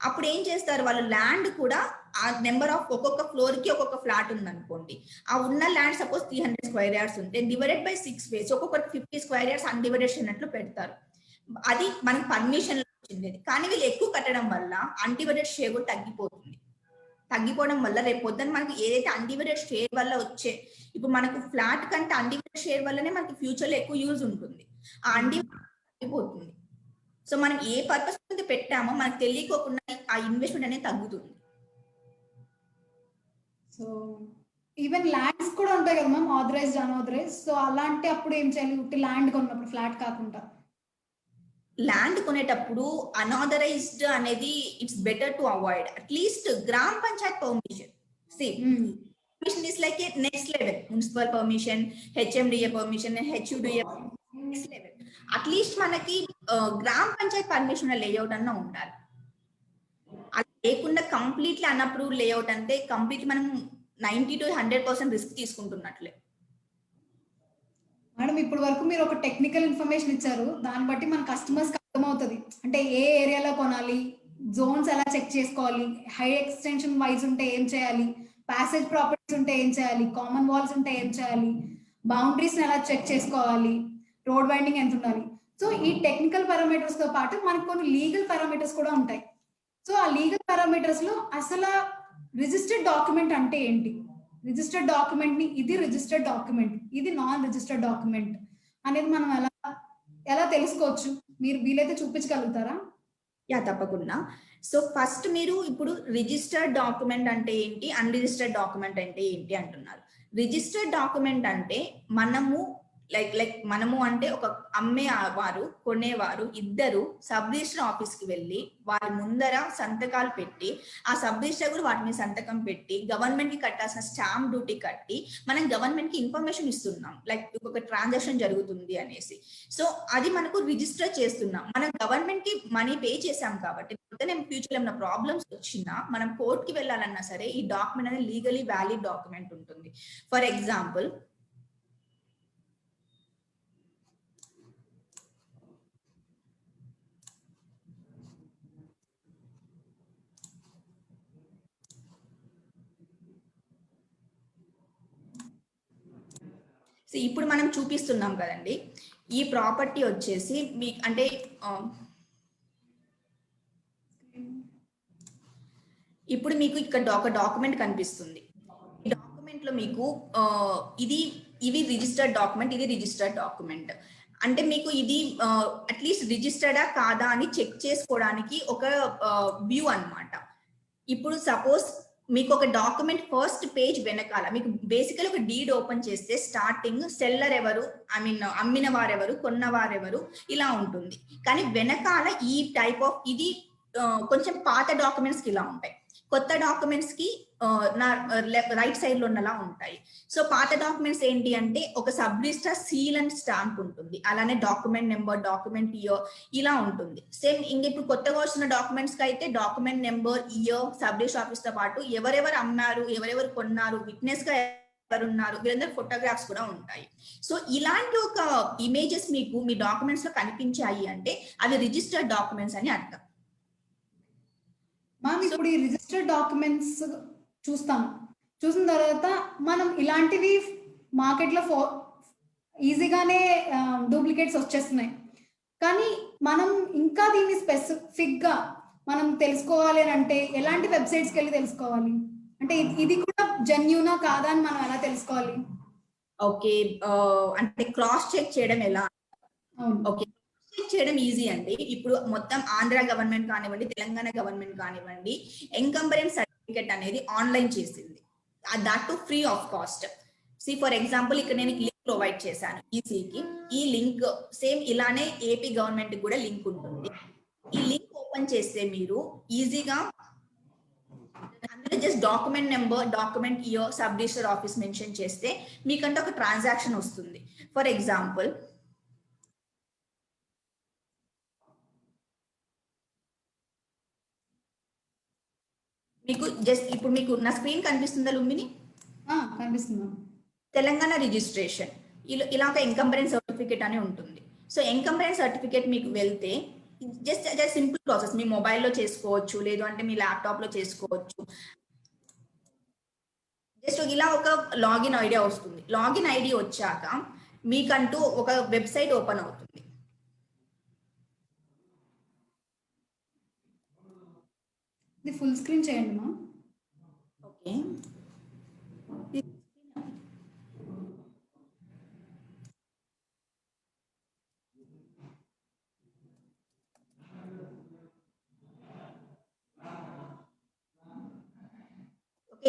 Speaker 2: అప్పుడు ఏం చేస్తారు వాళ్ళు, ల్యాండ్ కూడా ఆ నెంబర్ ఆఫ్ ఒక్కొక్క ఫ్లోర్ కి ఒక్కొక్క ఫ్లాట్ ఉంది అనుకోండి, ఆ ఉన్న ల్యాండ్ సపోజ్ 300 square yards ఉంటే డివైడెడ్ బై 6 ways, ఒక్కొక్కటి 50 square yards అన్డివైడెడ్ అన్నట్లు పెడతారు. అది మనకి పర్మిషన్ వచ్చింది. కానీ వీళ్ళు ఎక్కువ కట్టడం వల్ల అన్డివైడెడ్ షేర్ కూడా తగ్గిపోవడం వల్ల రేపు పొద్దున మనకి ఏదైతే అన్డివైడెడ్ షేర్ వల్ల వచ్చే, ఇప్పుడు మనకు ఫ్లాట్ కంటే అన్డివైడెడ్ షేర్ వల్లనే మనకి ఫ్యూచర్ లో ఎక్కువ యూజ్ ఉంటుంది, ఆ అన్డివైడెడ్ తగ్గిపోతుంది. సో మనం ఏ పర్పస్ మీద పెట్టామో మనకు తెలియకోకుండా ఆ ఇన్వెస్ట్మెంట్ అనేది తగ్గుతుంది.
Speaker 1: సో ఈవెన్ ల్యాండ్స్ కూడా ఉంటాయి కదా మ్యామ్, ఆథరైజ్డ్ అన్ఆథరైజ్డ్. సో అలాంటి అప్పుడు ఏం చేయాలి, ఉట్టి ల్యాండ్ కొన్నప్పుడు, ఫ్లాట్ కాకుండా?
Speaker 2: ల్యాండ్ కొనేటప్పుడు అన్ఆథరైజ్డ్ అనేది it's better to avoid. At least గ్రామ panchayat permission, permission is like a next level, municipal permission, HMDA permission, HUDA next level. At least మనకి గ్రామ పంచాయత్ పర్మిషన్ లేఅవుట్ అన్న ఉండాలి. అది లేకుండా కంప్లీట్లీ అన్అప్రూవ్డ్ లేఅవుట్ అంటే కంప్లీట్లీ మనం 90 to 100% రిస్క్ తీసుకుంటున్నట్లే.
Speaker 1: మేడం ఇప్పుడు వరకు మీరు ఒక టెక్నికల్ ఇన్ఫర్మేషన్ ఇచ్చారు, దాన్ని బట్టి మన కస్టమర్స్ కి అర్థమవుతుంది అంటే ఏ ఏరియాలో కొనాలి, జోన్స్ ఎలా చెక్ చేసుకోవాలి, హై ఎక్స్టెన్షన్ వైజ్ ఉంటే ఏం చేయాలి, ప్యాసేజ్ ప్రాపర్టీస్ ఉంటే ఏం చేయాలి, కామన్ వాల్స్ ఉంటే ఏం చేయాలి, బౌండరీస్ ఎలా చెక్ చేసుకోవాలి, రోడ్ వైండింగ్ ఎంత ఉండాలి. సో ఈ టెక్నికల్ పారామీటర్స్ తో పాటు మనకు కొన్ని లీగల్ పారామీటర్స్ కూడా ఉంటాయి. సో ఆ లీగల్ పారామీటర్స్ లో అసలు రిజిస్టర్డ్ డాక్యుమెంట్ అంటే ఏంటి, రిజిస్టర్డ్ డాక్యుమెంట్ ని ఇది రిజిస్టర్డ్ డాక్యుమెంట్, ఇది నాన్ రిజిస్టర్డ్ డాక్యుమెంట్ అనేది మనం ఎలా ఎలా తెలుసుకోవచ్చు, మీరు వీలైతే చూపించగలుగుతారా?
Speaker 2: యా, తప్పకుండా. సో ఫస్ట్ మీరు ఇప్పుడు రిజిస్టర్డ్ డాక్యుమెంట్ అంటే ఏంటి, అన్రిజిస్టర్డ్ డాక్యుమెంట్ అంటే ఏంటి అంటున్నారు. రిజిస్టర్డ్ డాక్యుమెంట్ అంటే మనము మనము అంటే ఒక అమ్మే వారు కొనేవారు ఇద్దరు సబ్ రిజిస్టర్ ఆఫీస్ కి వెళ్ళి వారి ముందర సంతకాలు పెట్టి ఆ సబ్ రిజిస్టర్ కూడా వాటి మీద సంతకం పెట్టి గవర్నమెంట్ కి కట్టాల్సిన స్టాంప్ డ్యూటీ కట్టి మనం గవర్నమెంట్ కి ఇన్ఫర్మేషన్ ఇస్తున్నాం, లైక్ ఒక ట్రాన్సాక్షన్ జరుగుతుంది అనేసి. సో అది మనకు రిజిస్టర్ చేస్తున్నాం, మనం గవర్నమెంట్ కి మనీ పే చేసాం కాబట్టి ఫ్యూచర్ ఏమైనా ప్రాబ్లమ్స్ వచ్చినా మనం కోర్ట్ కి వెళ్ళాలన్నా సరే ఈ డాక్యుమెంట్ అనేది లీగలీ వ్యాలిడ్ డాక్యుమెంట్ ఉంటుంది. ఫర్ ఎగ్జాంపుల్, ఇప్పుడు మనం చూపిస్తున్నాం కదండి, ఈ ప్రాపర్టీ వచ్చేసి మీ అంటే ఇప్పుడు మీకు ఇక్కడ ఒక డాక్యుమెంట్ కనిపిస్తుంది. ఈ డాక్యుమెంట్ లో మీకు ఇవి రిజిస్టర్డ్ డాక్యుమెంట్, ఇది రిజిస్టర్డ్ డాక్యుమెంట్. అంటే మీకు ఇది అట్లీస్ట్ రిజిస్టర్డా కాదా అని చెక్ చేసుకోవడానికి ఒక వ్యూ అన్నమాట. ఇప్పుడు సపోజ్ మీకు ఒక డాక్యుమెంట్ ఫస్ట్ పేజ్ వెనకాల మీకు బేసికల్ ఒక డీడ్ ఓపెన్ చేస్తే స్టార్టింగ్ సెల్లర్ ఎవరు, అమ్మిన వారెవరు, కొన్న వారెవరు ఇలా ఉంటుంది. కానీ వెనకాల ఈ టైప్ ఆఫ్ ఇది కొంచెం పాత డాక్యుమెంట్స్ కి ఇలా ఉంటాయి, కొత్త డాక్యుమెంట్స్ కి రైట్ సైడ్ లో ఉన్నలా ఉంటాయి. సో పాత డాక్యుమెంట్స్ ఏంటి అంటే ఒక sub register seal and stamp ఉంటుంది, అలానే డాక్యుమెంట్ నెంబర్, డాక్యుమెంట్ ఇయర్ ఇలా ఉంటుంది. సేమ్ ఇంకా ఇప్పుడు కొత్తగా వస్తున్న డాక్యుమెంట్స్ కి అయితే document number, year, sub register office తో పాటు ఎవరెవరు అమ్మారు, ఎవరెవరు కొన్నారు, విట్నెస్ గా ఎవరున్నారు, వీరందరూ ఫోటోగ్రాఫ్స్ కూడా ఉంటాయి. సో ఇలాంటి ఒక ఇమేజెస్ మీకు మీ డాక్యుమెంట్స్ లో కనిపించాయి అంటే అవి రిజిస్టర్డ్ డాక్యుమెంట్స్ అని అర్థం.
Speaker 1: మ్యామ్ ఇప్పుడు ఈ రిజిస్టర్డ్ డాక్యుమెంట్స్ చూసిన తర్వాత మనం ఇలాంటివి మార్కెట్లో ఈజీగానే డూప్లికేట్స్ వచ్చేస్తున్నాయి. కానీ మనం ఇంకా దీన్ని స్పెసిఫిక్ గా మనం తెలుసుకోవాలి అని అంటే ఎలాంటి వెబ్సైట్స్కి వెళ్ళి తెలుసుకోవాలి, అంటే ఇది కూడా జెన్యూనా కాదా అని మనం ఎలా తెలుసుకోవాలి?
Speaker 2: ఓకే, అంటే క్రాస్ చెక్ చేయడం ఎలా? ఓకే, చెక్ చేయడం ఈజీ అండి. ఇప్పుడు మొత్తం ఆంధ్ర గవర్నమెంట్ కానివ్వండి, తెలంగాణ గవర్నమెంట్ కానివ్వండి, ఎంకంబరెన్స్ సర్టిఫికెట్ అనేది ఆన్లైన్ చేసింది, that to free of cost. For example ఇక్కడ నేను లింక్ ప్రొవైడ్ చేశాను ఈసీకి. ఈ లింక్ సేమ్ ఇలానే ఏపీ గవర్నమెంట్ కూడా లింక్ ఉంటుంది. ఈ లింక్ ఓపెన్ చేస్తే మీరు ఈజీగా అందులో just document number, document year, sub register office mention చేస్తే మీకంటే ఒక ట్రాన్సాక్షన్ వస్తుంది. ఫర్ ఎగ్జాంపుల్ మీకు జస్ట్ ఇప్పుడు మీకు నా స్క్రీన్ కనిపిస్తుందా లుంబిని?
Speaker 1: కనిపిస్తుందా?
Speaker 2: తెలంగాణ రిజిస్ట్రేషన్ ఇలా ఒక ఎంకంబరెన్స్ సర్టిఫికేట్ అని ఉంటుంది. సో ఎంకంబరెన్స్ సర్టిఫికేట్ మీకు వెళ్తే జస్ట్ సింపుల్ ప్రాసెస్, మీ మొబైల్లో చేసుకోవచ్చు, లేదు అంటే మీ ల్యాప్టాప్ లో చేసుకోవచ్చు. జస్ట్ ఇలా ఒక లాగిన్ ఐడియా వస్తుంది. లాగిన్ ఐడి వచ్చాక మీకంటూ ఒక వెబ్సైట్ ఓపెన్ అవుతుంది.
Speaker 1: ఇది ఫుల్ స్క్రీన్ చేయండి మా.
Speaker 2: ఓకే,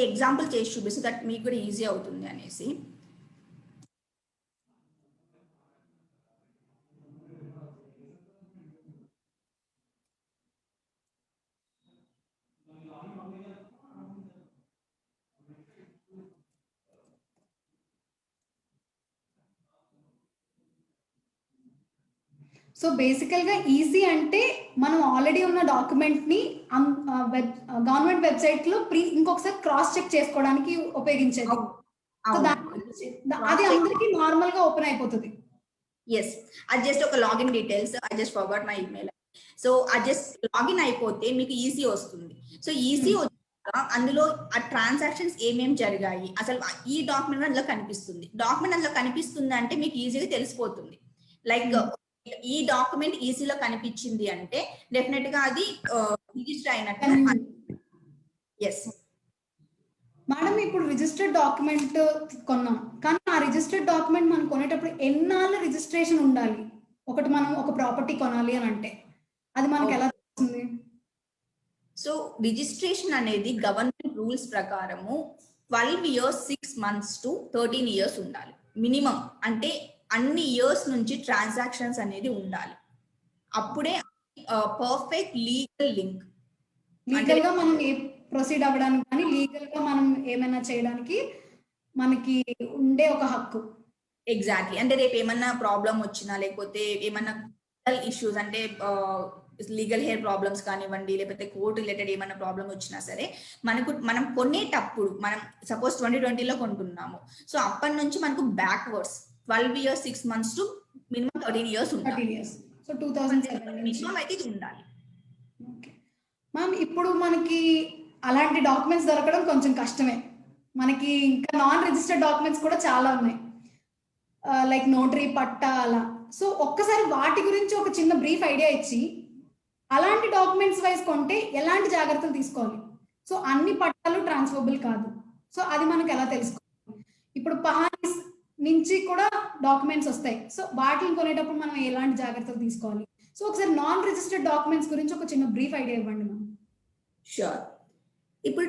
Speaker 2: ఎగ్జాంపుల్ చేసి చూపిస్తే దట్ మీకు కూడా ఈజీ అవుతుంది అనేసి.
Speaker 1: సో బేసికల్ గా ఈజీ అంటే మనం ఆల్రెడీ ఉన్న డాక్యుమెంట్ ని గవర్నమెంట్ వెబ్సైట్ లో ఇంకొకసారి క్రాస్ చెక్ చేసుకోవడానికి ఉపయోగించేది. అది అందరికి నార్మల్ గా ఓపెన్ అయిపోతుంది.
Speaker 2: ఎస్, అది జస్ట్ ఒక login details. I just forgot my email. So అది జస్ట్ లాగిన్ అయిపోతే మీకు ఈజీ వస్తుంది. సో ఈజీ అందులో ఆ ట్రాన్సాక్షన్స్ ఏమేం జరిగాయి, అసలు ఈ డాక్యుమెంట్ అందులో కనిపిస్తుంది. డాక్యుమెంట్ అందులో కనిపిస్తుంది అంటే మీకు ఈజీగా తెలిసిపోతుంది. లైక్ ఈ డాక్యుమెంట్ ఈజీలో కనిపించింది అంటే డెఫినెట్ గా అది రిజిస్టర్ అయినట్టు. ఎస్
Speaker 1: మేడం, ఇప్పుడు రిజిస్టర్డ్ డాక్యుమెంట్ కొన్నాం, కానీ ఆ రిజిస్టర్డ్ డాక్యుమెంట్ మనం కొనేటప్పుడు ఎన్నాళ్ళ రిజిస్ట్రేషన్ ఉండాలి? ఒకటి మనం ఒక ప్రాపర్టీ కొనాలి అని అంటే అది మనకి ఎలా తెలుస్తుంది?
Speaker 2: సో రిజిస్ట్రేషన్ అనేది గవర్నమెంట్ రూల్స్ ప్రకారము 12 years 6 months to 13 years ఉండాలి మినిమం. అంటే అన్ని ఇయర్స్ నుంచి ట్రాన్సాక్షన్స్ అనేది ఉండాలి. అప్పుడే పర్ఫెక్ట్ లీగల్ లింక్.
Speaker 1: లీగల్ గా మనం ఏ ప్రొసీడ్ అవ్వడానికి కానీ లీగల్ గా మనం ఏమైనా చేయడానికి మనకి ఉండే ఒక హక్కు.
Speaker 2: ఎగ్జాక్ట్లీ. అంటే రేపు ఏమన్నా ప్రాబ్లం వచ్చినా, లేకపోతే ఏమన్నా ఇష్యూస్ అంటే లీగల్ హెయిర్ ప్రాబ్లమ్స్ కానివ్వండి, లేకపోతే కోర్టు రిలేటెడ్ ఏమైనా ప్రాబ్లం వచ్చినా సరే మనం కొనేటప్పుడు, మనం సపోజ్ 2020లో కొంటున్నాము, సో అప్పటి నుంచి మనకు backwards 12 years 6 months to minimum 13 years ఉండాలి.
Speaker 1: సో 2007
Speaker 2: మినిమం అయితే ఇది ఉండాలి.
Speaker 1: మ్యామ్, ఇప్పుడు మనకి అలాంటి డాక్యుమెంట్స్ దొరకడం కొంచెం కష్టమే. మనకి ఇంకా నాన్ రిజిస్టర్డ్ డాక్యుమెంట్స్ కూడా చాలా ఉన్నాయి, లైక్ నోటరీ, పట్టా అలా. సో ఒక్కసారి వాటి గురించి ఒక చిన్న బ్రీఫ్ ఐడియా ఇచ్చి, అలాంటి డాక్యుమెంట్స్ వైజ్ కొంటే ఎలాంటి జాగ్రత్తలు తీసుకోవాలి? సో అన్ని పట్టాలు ట్రాన్స్ఫరబుల్ కాదు, సో అది మనకు ఎలా తెలుసుకోవాలి? ఇప్పుడు పహానీస్ నుంచి కూడా డాక్యుమెంట్స్ వస్తాయి, సో వాటిని కొనేటప్పుడు మనం ఎలాంటి జాగ్రత్తలు తీసుకోవాలి? సో ఒకసారి నాన్ రిజిస్టర్డ్ డాక్యుమెంట్స్ గురించి ఒక చిన్న బ్రీఫ్ ఐడియా ఇవ్వండి మ్యామ్.
Speaker 2: షూర్. ఇప్పుడు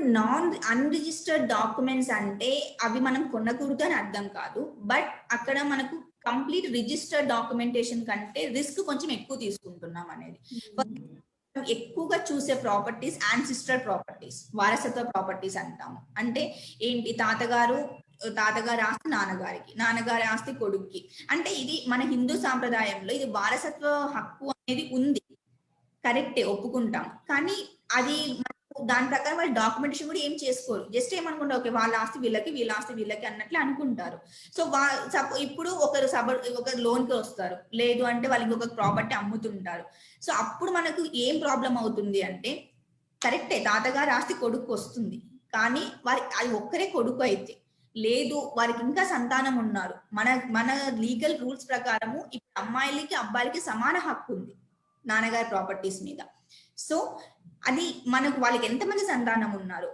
Speaker 2: అన్రిజిస్టర్డ్ డాక్యుమెంట్స్ అంటే అవి మనం కొనకూడదు అని అర్థం కాదు, బట్ అక్కడ మనకు కంప్లీట్ రిజిస్టర్డ్ డాక్యుమెంటేషన్ కంటే రిస్క్ కొంచెం ఎక్కువ తీసుకుంటున్నాం అనేది. ఎక్కువగా చూసే ప్రాపర్టీస్ యాన్సిస్టర్ ప్రాపర్టీస్, వారసత్వ ప్రాపర్టీస్ అంటాము. అంటే ఏంటి, తాతగారు ఆస్తి నాన్నగారికి, నాన్నగారి ఆస్తి కొడుక్కి. అంటే ఇది మన హిందూ సాంప్రదాయంలో ఇది వారసత్వ హక్కు అనేది ఉంది, కరెక్టే, ఒప్పుకుంటాం. కానీ అది దాని ప్రకారం వాళ్ళు డాక్యుమెంటేషన్ కూడా ఏం చేసుకోరు. జస్ట్ ఏమనుకుంటారు, ఓకే వాళ్ళ ఆస్తి వీళ్ళకి, వీళ్ళ ఆస్తి వీళ్ళకి అన్నట్లు అనుకుంటారు. సో ఇప్పుడు ఒకరు లోన్ కి వస్తారు, లేదు అంటే వాళ్ళకి ఒక ప్రాపర్టీ అమ్ముతుంటారు. సో అప్పుడు మనకు ఏం ప్రాబ్లం అవుతుంది అంటే, కరెక్టే తాతగారి ఆస్తి కొడుకు వస్తుంది, కానీ అది ఒక్కరే కొడుకు అయితే లేదు, వారికి ఇంకా సంతానం ఉన్నారు. మన లీగల్ రూల్స్ ప్రకారము ఇప్పుడు అమ్మాయిలకి అబ్బాయిలకి సమాన హక్కు ఉంది నాన్నగారి ప్రాపర్టీస్ మీద. సో అది మనకు వాళ్ళకి ఎంతమంది సంతానం ఉన్నారు,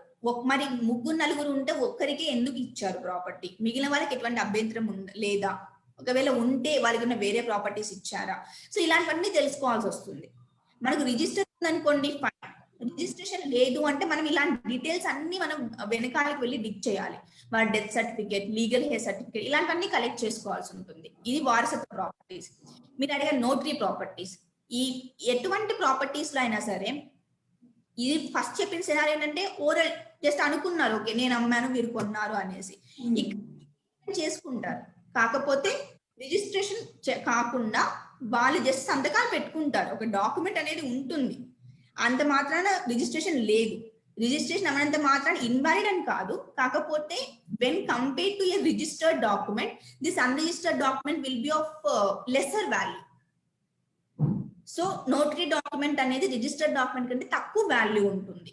Speaker 2: మరి 3-4 ఉంటే ఒక్కరికే ఎందుకు ఇచ్చారు ప్రాపర్టీ, మిగిలిన వాళ్ళకి ఎటువంటి అభ్యంతరం లేదా, ఒకవేళ ఉంటే వాళ్ళకి ఉన్న వేరే ప్రాపర్టీస్ ఇచ్చారా? సో ఇలాంటివన్నీ తెలుసుకోవాల్సి వస్తుంది. మనకు రిజిస్టర్ ఉందనుకోండి, రిజిస్ట్రేషన్ లేదు అంటే మనం ఇలాంటి డీటెయిల్స్ అన్ని మనం వెనకాలకి వెళ్ళి డిక్ చేయాలి. మన death certificate, legal heir certificate ఇలాంటివన్నీ కలెక్ట్ చేసుకోవాల్సి ఉంటుంది. ఇది వారసత్వ ప్రాపర్టీస్. మీరు అడిగే నోటరీ ప్రాపర్టీస్, ఈ ఎటువంటి ప్రాపర్టీస్ లో అయినా సరే ఇది ఫస్ట్ చెప్పిన సినారియో ఏంటంటే ఓరల్, జస్ట్ అనుకున్నారు, ఓకే నేను అమ్మాను మీరు కొన్నారు అనేసి చేసుకుంటారు. కాకపోతే రిజిస్ట్రేషన్ కాకుండా వాళ్ళు జస్ట్ సంతకాలు పెట్టుకుంటారు, ఒక డాక్యుమెంట్ అనేది ఉంటుంది. అంత మాత్రాన రిజిస్ట్రేషన్ లేదు. రిజిస్ట్రేషన్ అవ్వనంత మాత్రాన ఇన్వాలిడ్ అని కాదు, కాకపోతే when compared to a registered document, this unregistered document will be of lesser value. So notary document అనేది రిజిస్టర్డ్ డాక్యుమెంట్ కంటే తక్కువ వాల్యూ ఉంటుంది.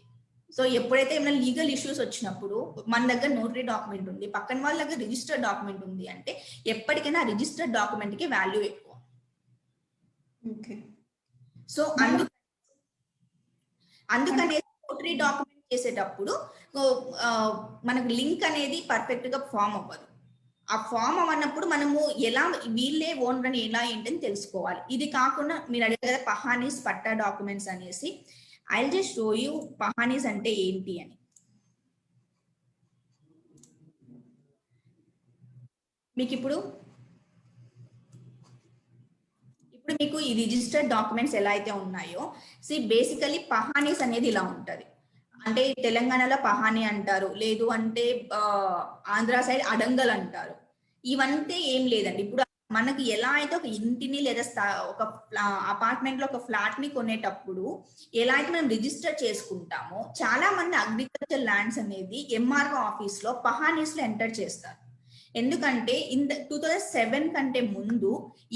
Speaker 2: సో ఎప్పుడైతే ఏమైనా లీగల్ ఇష్యూస్ వచ్చినప్పుడు మన దగ్గర నోటరీ డాక్యుమెంట్ ఉంది, పక్కన వాళ్ళ దగ్గర రిజిస్టర్డ్ డాక్యుమెంట్ ఉంది అంటే ఎప్పటికైనా రిజిస్టర్డ్ డాక్యుమెంట్ కి వాల్యూ ఎక్కువ. సో అందుకనే నోటరీ డాక్యుమెంట్ చేసేటప్పుడు మనకు లింక్ అనేది పర్ఫెక్ట్ గా ఫామ్ అవ్వదు. ఆ ఫామ్ అవ్వనప్పుడు మనము ఎలా వీళ్ళే ఓనర్ అని ఎలా ఏంటని తెలుసుకోవాలి. ఇది కాకుండా మీరు అడిగారు కదా పహానీస్, పట్టా డాక్యుమెంట్స్ అనేసి, I will just show you pahanis అంటే ఏంటి అని. మీకు ఇప్పుడు మీకు ఈ రిజిస్టర్డ్ డాక్యుమెంట్స్ ఎలా అయితే ఉన్నాయో, బేసికలీ పహానీస్ అనేది ఇలా ఉంటది. అంటే తెలంగాణలో పహానీ అంటారు, లేదు అంటే ఆంధ్ర సైడ్ అడంగల్ అంటారు. ఇవంతే ఏం లేదండి. ఇప్పుడు మనకి ఎలా అయితే ఒక ఇంటిని లేదా ఒక అపార్ట్మెంట్ లో ఒక ఫ్లాట్ ని కొనేటప్పుడు ఎలా అయితే మనం రిజిస్టర్ చేసుకుంటామో, చాలా మంది అగ్రికల్చర్ ల్యాండ్స్ అనేది ఎంఆర్ఓ ఆఫీస్ లో పహానీస్ లో ఎంటర్ చేస్తారు. ఎందుకంటే 2007 కంటే ముందు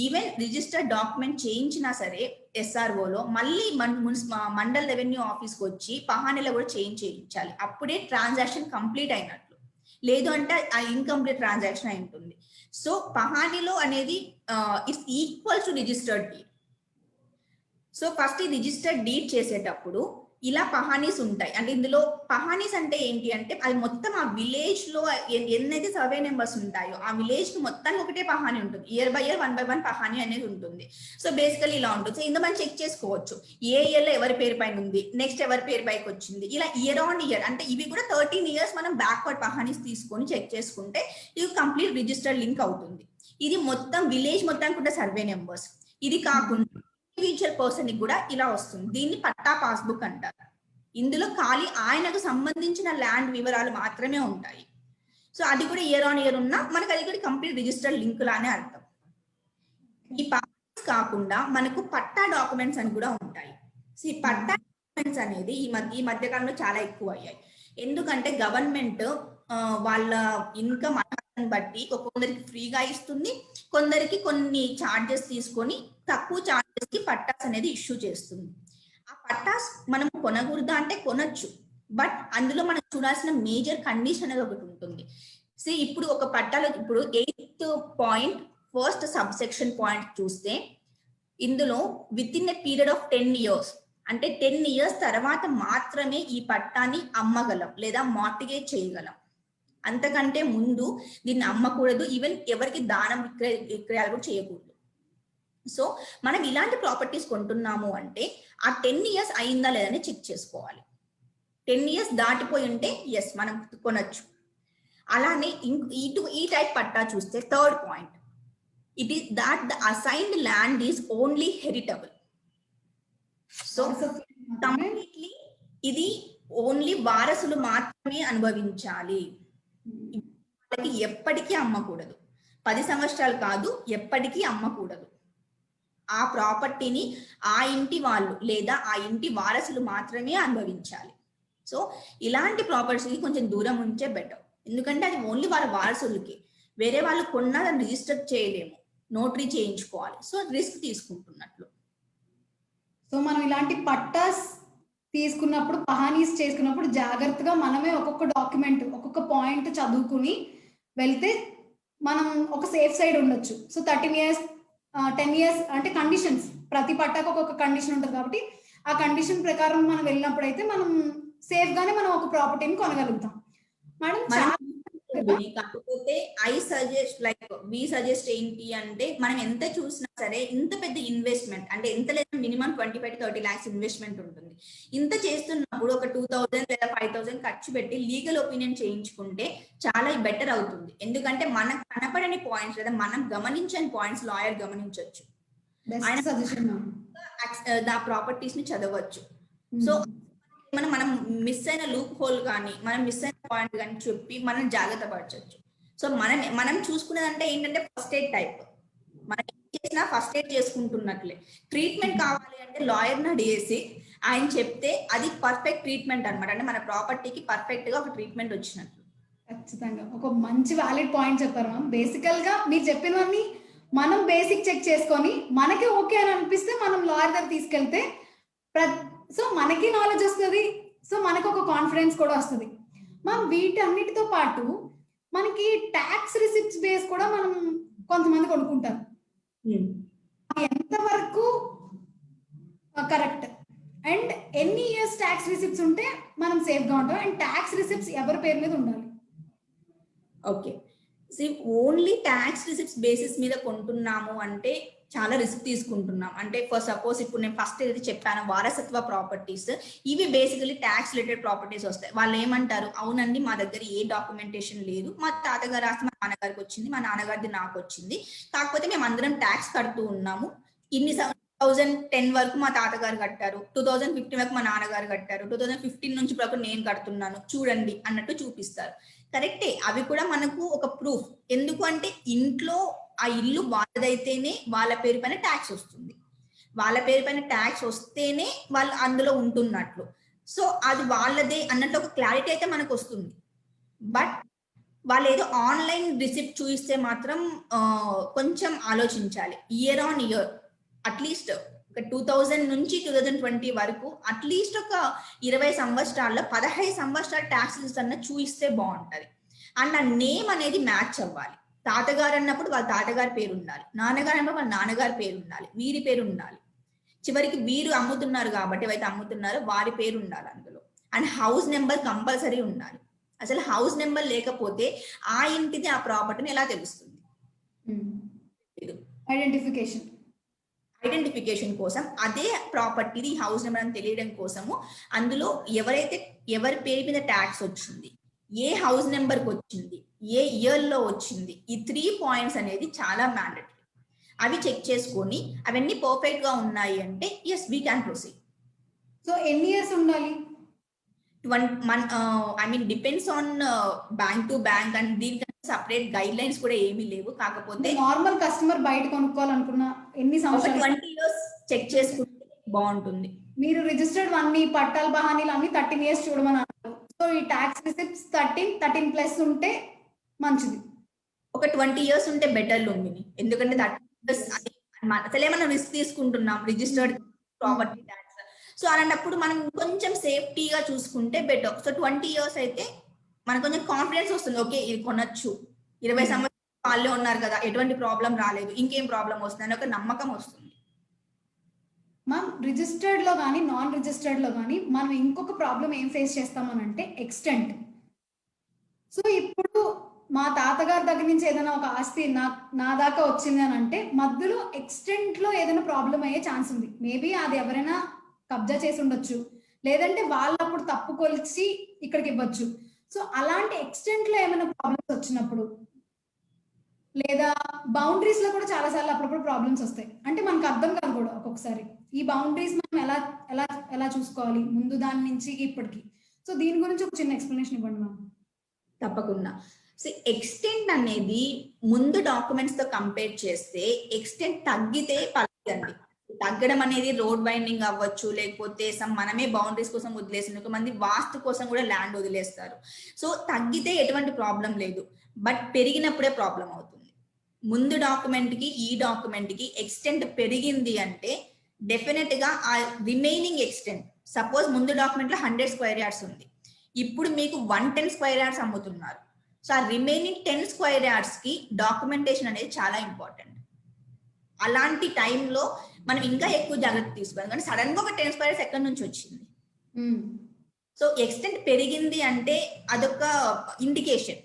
Speaker 2: ఈవెన్ రిజిస్టర్ డాక్యుమెంట్ చేయించినా సరే ఎస్ఆర్ఓలో మళ్ళీ మండల్ రెవెన్యూ ఆఫీస్కి వచ్చి పహానీలో కూడా చేయించాలి. అప్పుడే ట్రాన్సాక్షన్ కంప్లీట్ అయినట్లు. లేదు అంటే ఆ ఇన్కంప్లీట్ ట్రాన్సాక్షన్ అయి ఉంటుంది. సో పహానీలో అనేది it's equal to registered deed. So first ఈ రిజిస్టర్డ్ డీడ్ చేసేటప్పుడు ఇలా పహానీస్ ఉంటాయి. అంటే ఇందులో పహానీస్ అంటే ఏంటి అంటే అది మొత్తం ఆ విలేజ్ లో ఎన్నైతే సర్వే నెంబర్స్ ఉంటాయో ఆ విలేజ్ కి మొత్తానికి ఒకటే పహానీ ఉంటుంది. Year by year 1 by 1 pahani అనేది ఉంటుంది. సో బేసికలీ ఇలా ఉంటుంది. సో ఇందులో మనం చెక్ చేసుకోవచ్చు ఏ ఇయర్ లో ఎవరి పేరు పైన ఉంది, నెక్స్ట్ ఎవరి పేరు పైకి వచ్చింది, ఇలా ఇయర్ ఆన్ ఇయర్. అంటే ఇవి కూడా 13 years మనం బ్యాక్వర్డ్ పహానీస్ తీసుకొని చెక్ చేసుకుంటే ఇది కంప్లీట్ రిజిస్టర్డ్ లింక్ అవుతుంది. ఇది మొత్తం విలేజ్ మొత్తానికి ఉన్న సర్వే నెంబర్స్. ఇది కాకుండా ఇండివిజువల్ పర్సన్ కి కూడా ఇలా వస్తుంది. దీన్ని పట్టా పాస్బుక్ అంటారు. ఇందులో ఖాళీ ఆయనకు సంబంధించిన ల్యాండ్ వివరాలు మాత్రమే ఉంటాయి. సో అది కూడా ఇయర్ ఆన్ ఇయర్ ఉన్నా మనకు అది కూడా కంప్లీట్ రిజిస్టర్డ్ లింక్ లానే అర్థం. ఈ పాస్ కాకుండా మనకు పట్టా డాక్యుమెంట్స్ అని కూడా ఉంటాయి. సో ఈ పట్టా డాక్యుమెంట్స్ అనేది ఈ మధ్య కాలంలో చాలా ఎక్కువ అయ్యాయి. ఎందుకంటే గవర్నమెంట్ వాళ్ళ ఇన్కమ్ బట్టి కొందరికి ఫ్రీగా ఇస్తుంది, కొందరికి కొన్ని ఛార్జెస్ తీసుకొని తక్కువ ఛార్జెస్ కి పట్టాస్ అనేది ఇష్యూ చేస్తుంది. ఆ పట్టాస్ మనం కొనకూడదా అంటే కొనొచ్చు, బట్ అందులో మనం చూడాల్సిన మేజర్ కండిషన్ అనేది ఒకటి ఉంటుంది. సో ఇప్పుడు ఒక పట్టాలో ఇప్పుడు 8th point 1st subsection point చూస్తే ఇందులో with in a period of 10 years అంటే 10 years తర్వాత మాత్రమే ఈ పట్టాని అమ్మగలం లేదా మార్టిగేజ్ చేయగలం. అంతకంటే ముందు దీన్ని అమ్మకూడదు, ఈవెన్ ఎవరికి దానం విక్రయాలు కూడా చేయకూడదు. సో మనం ఇలాంటి ప్రాపర్టీస్ కొంటున్నాము అంటే ఆ 10 years అయిందా లేదని చెక్ చేసుకోవాలి. 10 years దాటిపోయి ఉంటే ఎస్ మనం కొనొచ్చు. అలానే ఈ టైప్ పట్టా చూస్తే 3rd point, it is that the assigned land is only heritable. So completely ఇది ఓన్లీ వారసులు మాత్రమే అనుభవించాలి. వాళ్ళకి ఎప్పటికీ అమ్మకూడదు. 10 సంవత్సరాలు కాదు, ఎప్పటికీ అమ్మకూడదు. ఆ ప్రాపర్టీని ఆ ఇంటి వాళ్ళు లేదా ఆ ఇంటి వారసులు మాత్రమే అనుభవించాలి. సో ఇలాంటి ప్రాపర్టీకి కొంచెం దూరం ఉంచే బెటర్. ఎందుకంటే అది ఓన్లీ వాళ్ళ వారసులకి, వేరే వాళ్ళు కొన్నా దాన్ని రిజిస్టర్ చేయలేము, నోటరీ చేయించుకోవాలి. సో రిస్క్ తీసుకుంటున్నట్లు.
Speaker 1: సో మనం ఇలాంటి పట్టాస్ తీసుకున్నప్పుడు పహానీస్ చేసుకున్నప్పుడు జాగ్రత్తగా మనమే ఒక్కొక్క డాక్యుమెంట్ ఒక్కొక్క పాయింట్ చదువుకుని వెళ్తే మనం ఒక సేఫ్ సైడ్ ఉండొచ్చు. సో 13 years 10 years అంటే కండిషన్స్, ప్రతి పట్టాకు ఒక్కొక్క కండిషన్ ఉంటుంది కాబట్టి ఆ కండిషన్ ప్రకారం మనం వెళ్ళినప్పుడు అయితే మనం సేఫ్ గానే మనం ఒక ప్రాపర్టీని కొనగలుగుతాం. మేడం
Speaker 2: కాకపోతే వి సజెస్ట్ ఏంటి అంటే మనం ఎంత చూసినా సరే ఇంత పెద్ద ఇన్వెస్ట్మెంట్ అంటే ఎంత లేదా మినిమం 25 to 30 lakhs ఇన్వెస్ట్మెంట్ ఉంటుంది. ఇంత చేస్తున్నప్పుడు ఒక 2000 లేదా 5000 ఖర్చు పెట్టి లీగల్ ఒపీనియన్ చేయించుకుంటే చాలా బెటర్ అవుతుంది. ఎందుకంటే మనకు కనపడని పాయింట్స్ లేదా మనం గమనించని పాయింట్స్ లాయర్ గమనించవచ్చు. ఆ ప్రాపర్టీస్ ని చదవచ్చు. సో మనం మిస్ అయిన లూప్ హోల్ కానీ మనం మిస్ అయిన పాయింట్ కానీ చెప్పి మనం జాగ్రత్త పరచవచ్చు. సో మనం చూసుకునేదంటే ఏంటంటే ఫస్ట్ ఎయిడ్ టైప్, మనం ఏం చేసినా ఫస్ట్ ఎయిడ్ చేసుకుంటున్నట్లే. ట్రీట్మెంట్ కావాలి అంటే లాయర్ని అడిగేసి ఆయన చెప్తే అది పర్ఫెక్ట్ ట్రీట్మెంట్ అనమాట. అంటే మన ప్రాపర్టీకి పర్ఫెక్ట్ గా ఒక ట్రీట్మెంట్ వచ్చినట్లు.
Speaker 1: ఖచ్చితంగా ఒక మంచి వ్యాలిడ్ పాయింట్ చెప్పారు మ్యామ్. బేసికల్ గా మీరు చెప్పినవన్నీ మనం బేసిక్ చెక్ చేసుకొని మనకి ఓకే అని అనిపిస్తే మనం లాయర్ దగ్గర తీసుకెళ్తే సో మనకి నాలెడ్జ్ వస్తుంది, సో మనకు ఒక కాన్ఫిడెన్స్ కూడా వస్తుంది. మనం వీటన్నిటితో పాటు మనకి ట్యాక్స్ రిసిప్ట్స్ బేస్ కూడా మనం కొంతమంది కొనుక్కుంటారు. ఎంతవరకు కరెక్ట్ అండ్ ఎన్ని ఇయర్స్ ట్యాక్స్ రిసిప్ట్స్ ఉంటే మనం సేఫ్ గా ఉంటాం అండ్ ట్యాక్స్ రిసిప్ట్స్ ఎవరి పేరు మీద ఉండాలి?
Speaker 2: Okay, only tax receipts basis మీద కొంటున్నాము అంటే చాలా రిస్క్ తీసుకుంటున్నాం. అంటే ఫర్ సపోజ్ ఇప్పుడు నేను ఫస్ట్ ఏదైతే చెప్పాను వారసత్వ ప్రాపర్టీస్, ఇవి బేసికలీ ట్యాక్స్ రిలేటెడ్ ప్రాపర్టీస్ వస్తాయి. వాళ్ళు ఏమంటారు, అవునండి మా దగ్గర ఏ డాక్యుమెంటేషన్ లేదు, మా తాతగారు రాస్తే మా నాన్నగారికి వచ్చింది, మా నాన్నగారిది నాకు వచ్చింది, కాకపోతే మేము అందరం ట్యాక్స్ కడుతూ ఉన్నాము. ఇన్ని 2010 వరకు మా తాతగారు కట్టారు, 2015 వరకు మా నాన్నగారు కట్టారు, 2015 నుంచి వరకు నేను కడుతున్నాను చూడండి అన్నట్టు చూపిస్తారు. కరెక్టే, అవి కూడా మనకు ఒక ప్రూఫ్. ఎందుకు అంటే ఇంట్లో ఆ ఇల్లు వాళ్ళదైతేనే వాళ్ళ పేరు పైన ట్యాక్స్ వస్తుంది, వాళ్ళ పేరు పైన ట్యాక్స్ వస్తేనే వాళ్ళు అందులో ఉంటున్నట్లు. సో అది వాళ్ళదే అన్నట్టు ఒక క్లారిటీ అయితే మనకు వస్తుంది. బట్ వాళ్ళు ఏదో ఆన్లైన్ రిసిప్ట్ చూయిస్తే మాత్రం కొంచెం ఆలోచించాలి. ఇయర్ ఆన్ ఇయర్ అట్లీస్ట్ ఒక 2000 నుంచి 2020 వరకు అట్లీస్ట్ ఒక 20 సంవత్సరాల్లో 15 సంవత్సరాల ట్యాక్సెస్ అన్న చూయిస్తే బాగుంటది. అండ్ ఆ నేమ్ అనేది మ్యాచ్ అవ్వాలి. తాతగారు అన్నప్పుడు వాళ్ళ తాతగారి పేరు ఉండాలి, నాన్నగారు అన్నప్పుడు వాళ్ళ నాన్నగారి పేరు ఉండాలి, వీరి పేరు ఉండాలి, చివరికి వీరు అమ్ముతున్నారు కాబట్టి ఎవరైతే అమ్ముతున్నారో వారి పేరు ఉండాలి అందులో. అండ్ హౌస్ నెంబర్ కంపల్సరీ ఉండాలి. అసలు హౌస్ నెంబర్ లేకపోతే ఆ ఇంటిది ఆ ప్రాపర్టీని ఎలా తెలుస్తుంది?
Speaker 1: ఐడెంటిఫికేషన్
Speaker 2: ఐడెంటిఫికేషన్ కోసం అదే ప్రాపర్టీది హౌస్ నెంబర్ అని తెలియడం కోసము అందులో ఎవరి పేరు మీద ట్యాక్స్ వచ్చింది, ఏ హౌస్ నెంబర్కి వచ్చింది, ఏ ఇయర్ లో వచ్చింది, ఈ 3 పాయింట్స్ అనేది చాలా మ్యాండేటరీ. అవి చెక్ చేసుకొని అవన్నీ పర్ఫెక్ట్ గా ఉన్నాయి అంటే yes we can proceed.
Speaker 1: So ఎన్ని ఇయర్స్ ఉండాలి?
Speaker 2: I mean depends on bank to bank and దీనికి సపరేట్ గైడ్ లైన్స్ కూడా ఏమీ లేవు. కాకపోతే
Speaker 1: నార్మల్ కస్టమర్ బయట కొనుక్కోవాలనుకున్న ఎన్ని సంవత్సరాలు
Speaker 2: 20 ఇయర్స్ చెక్ చేసుకుంటే బాగుంటుంది.
Speaker 1: మీరు రిజిస్టర్డ్ అన్ని పట్టాల బహానీలు అన్ని 13 ఇయర్స్ చూడమని అన్నారు. సో ఈ ట్యాక్స్ రిసిప్ట్స్ 13 ప్లస్ ఉంటే మంచిది.
Speaker 2: ఒక 20 ఇయర్స్ ఉంటే బెటర్ లుంబిని, ఎందుకంటే 30 ఇయర్స్ అసలే మనం రిస్క్ తీసుకుంటున్నాం రిజిస్టర్డ్ ప్రాపర్టీ ట్యాక్స్. సో అలాంటప్పుడు మనం కొంచెం సేఫ్టీగా చూసుకుంటే బెటర్. సో 20 ఇయర్స్ అయితే మనకు కొంచెం కాన్ఫిడెన్స్ వస్తుంది, ఓకే ఇది కొనొచ్చు, 20 సంవత్సరాలు వాళ్ళే ఉన్నారు కదా, ఎటువంటి ప్రాబ్లం రాలేదు, ఇంకేం ప్రాబ్లం వస్తుంది అని ఒక నమ్మకం వస్తుంది.
Speaker 1: మ్యామ్ రిజిస్టర్డ్ లో కానీ నాన్ రిజిస్టర్డ్ లో కానీ మనం ఇంకొక ప్రాబ్లం ఏం ఫేస్ చేస్తామనంటే ఎక్స్టెంట్. సో ఇప్పుడు మా తాతగారి దగ్గర నుంచి ఏదైనా ఒక ఆస్తి నా దాకా వచ్చింది అని అంటే మధ్యలో ఎక్స్టెంట్ లో ఏదైనా ప్రాబ్లం అయ్యే ఛాన్స్ ఉంది. మేబీ అది ఎవరైనా కబ్జా చేసి ఉండొచ్చు, లేదంటే వాళ్ళు అప్పుడు తప్పు కొలిచి ఇక్కడికి ఇవ్వచ్చు. సో అలాంటి ఎక్స్టెంట్ లో ఏమైనా ప్రాబ్లమ్స్ వచ్చినప్పుడు, లేదా బౌండరీస్ లో కూడా చాలా సార్లు అప్పుడప్పుడు ప్రాబ్లమ్స్ వస్తాయి. అంటే మనకు అర్థం కాదు కూడా ఒక్కొక్కసారి ఈ బౌండరీస్ మనం ఎలా ఎలా ఎలా చూసుకోవాలి ముందు దాని నుంచి ఇప్పటికి. సో దీని గురించి ఒక చిన్న ఎక్స్ప్లెనేషన్ ఇవ్వండి మ్యామ్.
Speaker 2: తప్పకుండా. సో ఎక్స్టెంట్ అనేది ముందు డాక్యుమెంట్స్ తో కంపేర్ చేస్తే ఎక్స్టెంట్ తగ్గితే పర్లేదండి. తగ్గడం అనేది రోడ్ వైండింగ్ అవ్వచ్చు, లేకపోతే మనమే బౌండరీస్ కోసం వదిలేసింది, కొంతమంది వాస్తు కోసం కూడా ల్యాండ్ వదిలేస్తారు. సో తగ్గితే ఎటువంటి ప్రాబ్లం లేదు, బట్ పెరిగినప్పుడే ప్రాబ్లం అవుతుంది. ముందు డాక్యుమెంట్ కి ఈ డాక్యుమెంట్ కి ఎక్స్టెంట్ పెరిగింది అంటే డెఫినెట్ గా ఆ రిమైనింగ్ ఎక్స్టెంట్, సపోజ్ ముందు డాక్యుమెంట్ లో 100 స్క్వేర్ యార్డ్స్ ఉంది, ఇప్పుడు మీకు 110 స్క్వేర్ యార్డ్స్ అమ్ముతున్నారు. సో ఆ రిమైనింగ్ 10 స్క్వేర్ యార్డ్స్ కి డాక్యుమెంటేషన్ అనేది చాలా ఇంపార్టెంట్. అలాంటి టైంలో మనం ఇంకా ఎక్కువ జాగ్రత్త తీసుకోవాలి, కానీ సడన్ గా ఒక 10 స్క్వేర్ యార్డ్స్ ఎక్కడి నుంచి వచ్చింది. సో ఎక్స్టెంట్ పెరిగింది అంటే అదొక ఇండికేషన్,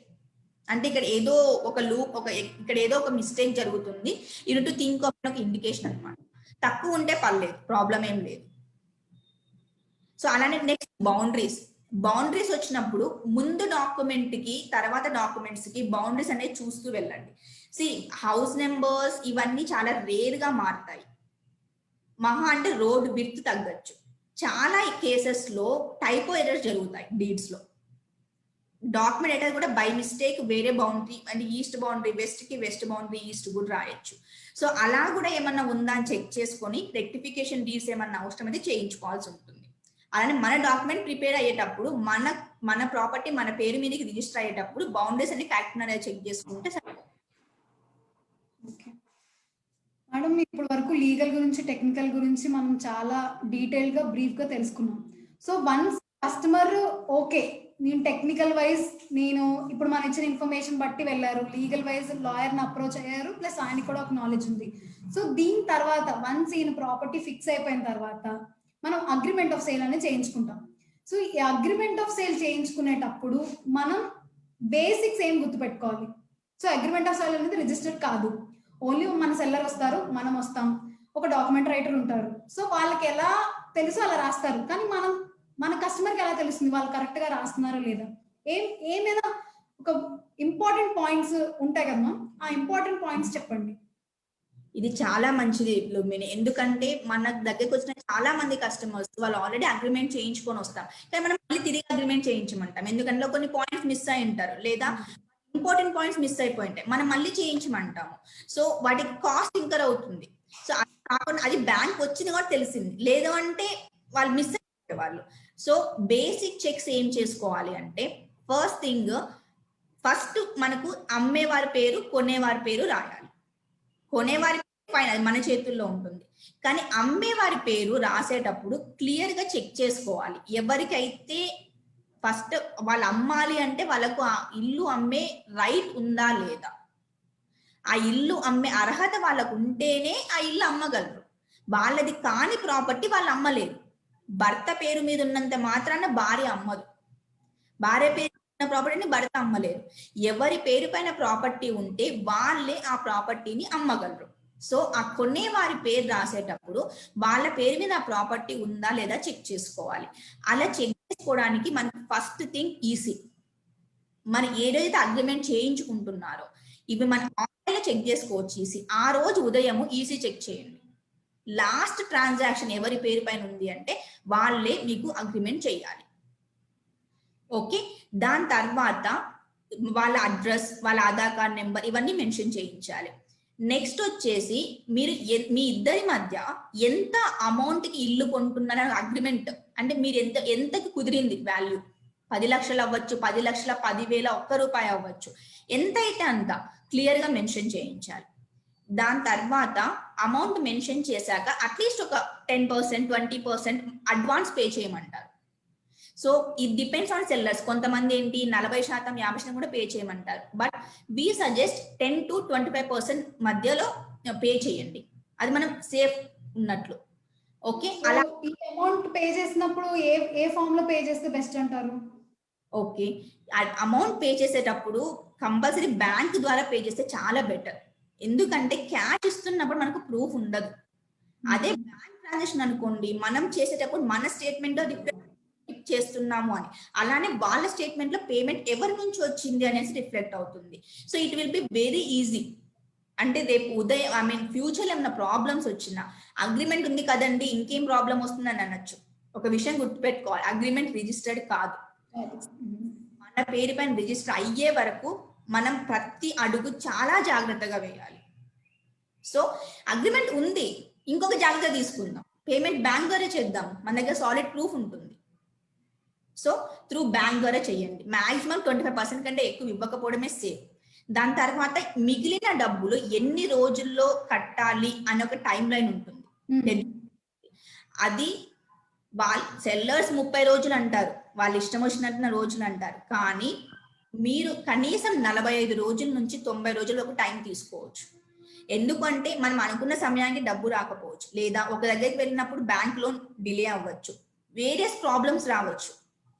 Speaker 2: అంటే ఇక్కడ ఏదో ఒక లూప్, ఇక్కడ ఏదో ఒక మిస్టేక్ జరుగుతుంది, యూ టు థింక్ ఆఫ్ ఒక ఇండికేషన్ అనమాట. తక్కువ ఉంటే పర్లేదు, ప్రాబ్లం ఏం లేదు. సో అలానే నెక్స్ట్ బౌండరీస్ వచ్చినప్పుడు ముందు డాక్యుమెంట్ కి తర్వాత డాక్యుమెంట్స్ కి బౌండరీస్ అనేది చూస్తూ వెళ్ళండి. హౌస్ నెంబర్స్ ఇవన్నీ చాలా రేర్ గా మారుతాయి, మహా అంటే రోడ్ విడ్త్ తగ్గచ్చు. చాలా కేసెస్ లో టైపో ఎర్రర్స్ జరుగుతాయి డీడ్స్ లో. డాక్యుమెంట్ అయితే కూడా బై మిస్టేక్ వేరే బౌండరీ అంటే ఈస్ట్ బౌండరీ వెస్ట్ కి, వెస్ట్ బౌండరీ ఈస్ట్ కూడా రాయొచ్చు. సో అలా కూడా ఏమన్నా ఉందా అని చెక్ చేసుకొని రెక్టిఫికేషన్ డీడ్స్ ఏమన్నా అవసరం అయితే చేయించుకోవాల్సి ఉంటుంది. అలానే మన డాక్యుమెంట్ ప్రిపేర్ అయ్యేటప్పుడు మన ప్రాపర్టీ మన పేరు మీదకి రిజిస్టర్ అయ్యేటప్పుడు బౌండరీస్ అన్ని కరెక్ట్ అనేది చెక్ చేసుకుంటే సరిపోతుంది.
Speaker 1: మేడం ఇప్పటి వరకు లీగల్ గురించి, టెక్నికల్ గురించి మనం చాలా డీటెయిల్ గా బ్రీఫ్ గా తెలుసుకున్నాం. సో వన్స్ కస్టమర్ ఓకే నేను టెక్నికల్ వైజ్ నేను ఇప్పుడు మనం ఇచ్చిన ఇన్ఫర్మేషన్ బట్టి వెళ్ళారు, లీగల్ వైజ్ లాయర్ని అప్రోచ్ అయ్యారు, ప్లస్ ఆయనకి కూడా ఒక నాలెడ్జ్ ఉంది. సో దీని తర్వాత వన్స్ ఈయన ప్రాపర్టీ ఫిక్స్ అయిపోయిన తర్వాత మనం అగ్రిమెంట్ ఆఫ్ సేల్ అనేది చేయించుకుంటాం. సో ఈ అగ్రిమెంట్ ఆఫ్ సేల్ చేయించుకునేటప్పుడు మనం బేసిక్స్ ఏం గుర్తుపెట్టుకోవాలి? సో అగ్రిమెంట్ ఆఫ్ సేల్ అనేది రిజిస్టర్డ్ కాదు, ఓన్లీ మన సెల్లర్ వస్తారు, మనం వస్తాం, ఒక డాక్యుమెంట్ రైటర్ ఉంటారు. సో వాళ్ళకి ఎలా తెలుసు అలా రాస్తారు, కానీ మన కస్టమర్కి ఎలా తెలుస్తుంది వాళ్ళు కరెక్ట్ గా రాస్తున్నారో లేదా? ఏమైనా ఒక ఇంపార్టెంట్ పాయింట్స్ ఉంటాయి కదా, ఆ ఇంపార్టెంట్ పాయింట్స్ చెప్పండి.
Speaker 2: ఇది చాలా మంచిది లుమిని, ఎందుకంటే మన దగ్గరకు వచ్చిన చాలా మంది కస్టమర్స్ వాళ్ళు ఆల్రెడీ అగ్రిమెంట్ చేయించుకొని వస్తాం, కానీ మనం మళ్ళీ తిరిగి అగ్రిమెంట్ చేయించమంటాం, ఎందుకంటే కొన్ని పాయింట్స్ మిస్ అయి ఉంటారు, లేదా ఇంపార్టెంట్ పాయింట్స్ మిస్ అయిపోయి ఉంటాయి, మనం మళ్ళీ చేయించమంటాము. సో వాటికి కాస్ట్ ఇంకర్ అవుతుంది. సో అది కాకుండా అది బ్యాంక్ వచ్చింది కూడా తెలిసింది, లేదు అంటే వాళ్ళు మిస్ అయిపోయే వాళ్ళు. సో బేసిక్ చెక్స్ ఏం చేసుకోవాలి అంటే, ఫస్ట్ థింగ్ ఫస్ట్ మనకు అమ్మేవారి పేరు కొనేవారి పేరు రాయాలి. కొనేవారి పైన అది మన చేతుల్లో ఉంటుంది, కానీ అమ్మేవారి పేరు రాసేటప్పుడు క్లియర్ గా చెక్ చేసుకోవాలి. ఎవరికైతే ఫస్ట్ వాళ్ళు అమ్మాలి అంటే వాళ్ళకు ఆ ఇల్లు అమ్మే రైట్ ఉందా లేదా, ఆ ఇల్లు అమ్మే అర్హత వాళ్ళకు ఉంటేనే ఆ ఇల్లు అమ్మగలరు. వాళ్ళది కాని ప్రాపర్టీ వాళ్ళు అమ్మలేరు. భర్త పేరు మీద ఉన్నంత మాత్రాన భార్య అమ్మదు, భార్య పేరు ఉన్న ప్రాపర్టీని భర్త అమ్మలేరు. ఎవరి పేరు పైన ప్రాపర్టీ ఉంటే వాళ్ళే ఆ ప్రాపర్టీని అమ్మగలరు. సో ఆ కొనే వారి పేరు రాసేటప్పుడు వాళ్ళ పేరు మీద ఆ ప్రాపర్టీ ఉందా లేదా చెక్ చేసుకోవాలి. అలా చెక్ చేసుకోవడానికి మనకి ఫస్ట్ థింగ్ ఈసీ. మనం ఏదైతే అగ్రిమెంట్ చేయించుకుంటున్నారో ఇవి మనం ఆన్లైన్ లో చెక్ చేసుకోవచ్చు. ఈసీ ఆ రోజు ఉదయం ఈసీ చెక్ చేయండి. లాస్ట్ ట్రాన్సాక్షన్ ఎవరి పేరు పైన ఉంది అంటే వాళ్ళే మీకు అగ్రిమెంట్ చేయాలి. ఓకే, దాని తర్వాత వాళ్ళ అడ్రస్, వాళ్ళ ఆధార్ కార్డ్ నెంబర్ ఇవన్నీ మెన్షన్ చేయించాలి. నెక్స్ట్ వచ్చేసి మీరు మీ ఇద్దరి మధ్య ఎంత అమౌంట్ కి ఇల్లు కొంటున్నారని అగ్రిమెంట్, అంటే మీరు ఎంతకి కుదిరింది వాల్యూ, 10 లక్షలు అవ్వచ్చు, 10 లక్షల, 10,000, ₹1 అవ్వచ్చు, ఎంత అయితే అంత క్లియర్ గా మెన్షన్ చేయించాలి. దాని తర్వాత అమౌంట్ మెన్షన్ చేశాక అట్లీస్ట్ ఒక 10%, 20% అడ్వాన్స్ పే చేయమంటారు. So it depends on sellers. కొంతమంది ఏంటి 40%, 50% కూడా పే చేయమంటారు. బట్ వి సజెస్ట్ 10 to 25% మధ్యలో పే చేయండి, అది మనం సేఫ్ ఉన్నట్లు. ఓకే, అలా
Speaker 1: ఈ అమౌంట్ పే చేసినప్పుడు ఏ ఏ ఫామ్ లో పే చేస్తే బెస్ట్ అంటారు?
Speaker 2: ఓకే, అమౌంట్ పే చేసేటప్పుడు కంపల్సరీ బ్యాంక్ ద్వారా పే చేస్తే చాలా బెటర్. ఎందుకంటే క్యాష్ ఇస్తున్నప్పుడు మనకు ప్రూఫ్ ఉండదు. అదే బ్యాంక్ ట్రాన్సాక్షన్ అనుకోండి, మనం చేసేటప్పుడు మన స్టేట్మెంట్ రిఫ్లెక్ట్ చేస్తున్నాము అని, అలానే వాళ్ళ స్టేట్మెంట్ లో పేమెంట్ ఎవరి నుంచి వచ్చింది అనేసి రిఫ్లెక్ట్ అవుతుంది. So it will be very easy. అంటే రేపు ఉదయం ఫ్యూచర్ లో ఏమైనా ప్రాబ్లమ్స్ వచ్చినా అగ్రిమెంట్ ఉంది కదండి ఇంకేం ప్రాబ్లం వస్తుందని అనొచ్చు. ఒక విషయం గుర్తుపెట్టుకోవాలి, అగ్రిమెంట్ రిజిస్టర్డ్ కాదు. మన పేరు పైన రిజిస్టర్ అయ్యే వరకు మనం ప్రతి అడుగు చాలా జాగ్రత్తగా వేయాలి. సో అగ్రిమెంట్ ఉంది, ఇంకొక జాగ్రత్త తీసుకుందాం, పేమెంట్ బ్యాంక్ ద్వారా చేద్దాం, మన దగ్గర సాలిడ్ ప్రూఫ్ ఉంటుంది. సో త్రూ బ్యాంక్ ద్వారా చేయండి. మాక్సిమం 25% కంటే ఎక్కువ ఇవ్వకపోవడమే సేఫ్. దాని తర్వాత మిగిలిన డబ్బులు ఎన్ని రోజుల్లో కట్టాలి అని ఒక టైం లైన్ ఉంటుంది. అది వాళ్ళ సెల్లర్స్ 30 రోజులు అంటారు, వాళ్ళు ఇష్టం వచ్చినట్టు రోజులు అంటారు, కానీ మీరు కనీసం 45 రోజుల నుంచి 90 రోజుల వరకు టైం తీసుకోవచ్చు. ఎందుకంటే మనం అనుకున్న సమయానికి డబ్బు రాకపోవచ్చు, లేదా ఒక దగ్గరికి వెళ్ళినప్పుడు బ్యాంక్ లోన్ డిలే అవ్వచ్చు, వేరియస్ ప్రాబ్లమ్స్ రావచ్చు.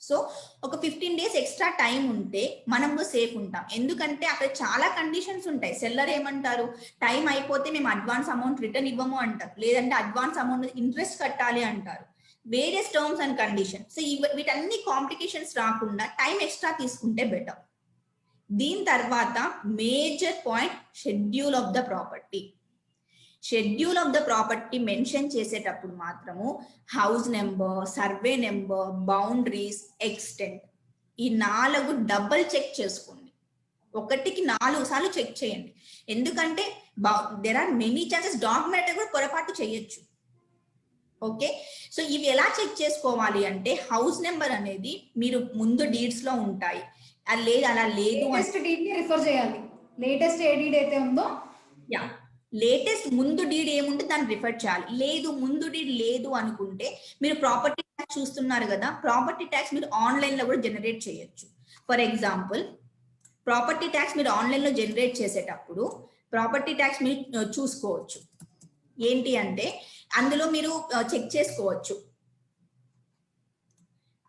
Speaker 2: సో ఒక 15 days ఎక్స్ట్రా టైం ఉంటే మనం సేఫ్ ఉంటాం. ఎందుకంటే అక్కడ చాలా కండిషన్స్ ఉంటాయి. సెల్లర్ ఏమంటారు, టైం అయిపోతే మేము అడ్వాన్స్ అమౌంట్ రిటర్న్ ఇవ్వము అంటారు, లేదంటే అడ్వాన్స్ అమౌంట్ ఇంట్రెస్ట్ కట్టాలి అంటారు, various terms and conditions. So వీటన్ని కాంప్లికేషన్స్ రాకుండా టైం ఎక్స్ట్రా తీసుకుంటే బెటర్. దీని తర్వాత major point, schedule of the property. Schedule of the property mention చేసేటప్పుడు మాత్రము house number, survey number, boundaries, extent, ఈ 4 డబుల్ చెక్ చేసుకోండి. ఒకటికి 4 సార్లు చెక్ చేయండి. ఎందుకంటే there are many chances document కూడా పొరపాటు చేయొచ్చు. ఓకే, సో ఇవి ఎలా చెక్ చేసుకోవాలి అంటే హౌస్ నెంబర్ అనేది మీరు ముందు డీడ్స్ లో ఉంటాయి, అది లేదు అలా లేదు
Speaker 1: లేటెస్ట్ డీడ్ ని రిఫర్ చేయాలి. లేటెస్ట్ ఏ డీడ్ అయితే ఉందో
Speaker 2: యా, లేటెస్ట్ ముందు డీడ్ ఏముంటే దాన్ని రిఫర్ చేయాలి. లేదు ముందు డీడ్ లేదు అనుకుంటే మీరు ప్రాపర్టీ ట్యాక్స్ చూస్తున్నారు కదా, ప్రాపర్టీ ట్యాక్స్ మీరు ఆన్లైన్ లో కూడా జనరేట్ చేయొచ్చు. ఫర్ ఎగ్జాంపుల్ ప్రాపర్టీ ట్యాక్స్ మీరు ఆన్లైన్ లో జనరేట్ చేసేటప్పుడు ప్రాపర్టీ ట్యాక్స్ మీరు చూసుకోవచ్చు. ఏంటి అంటే అందులో మీరు చెక్ చేసుకోవచ్చు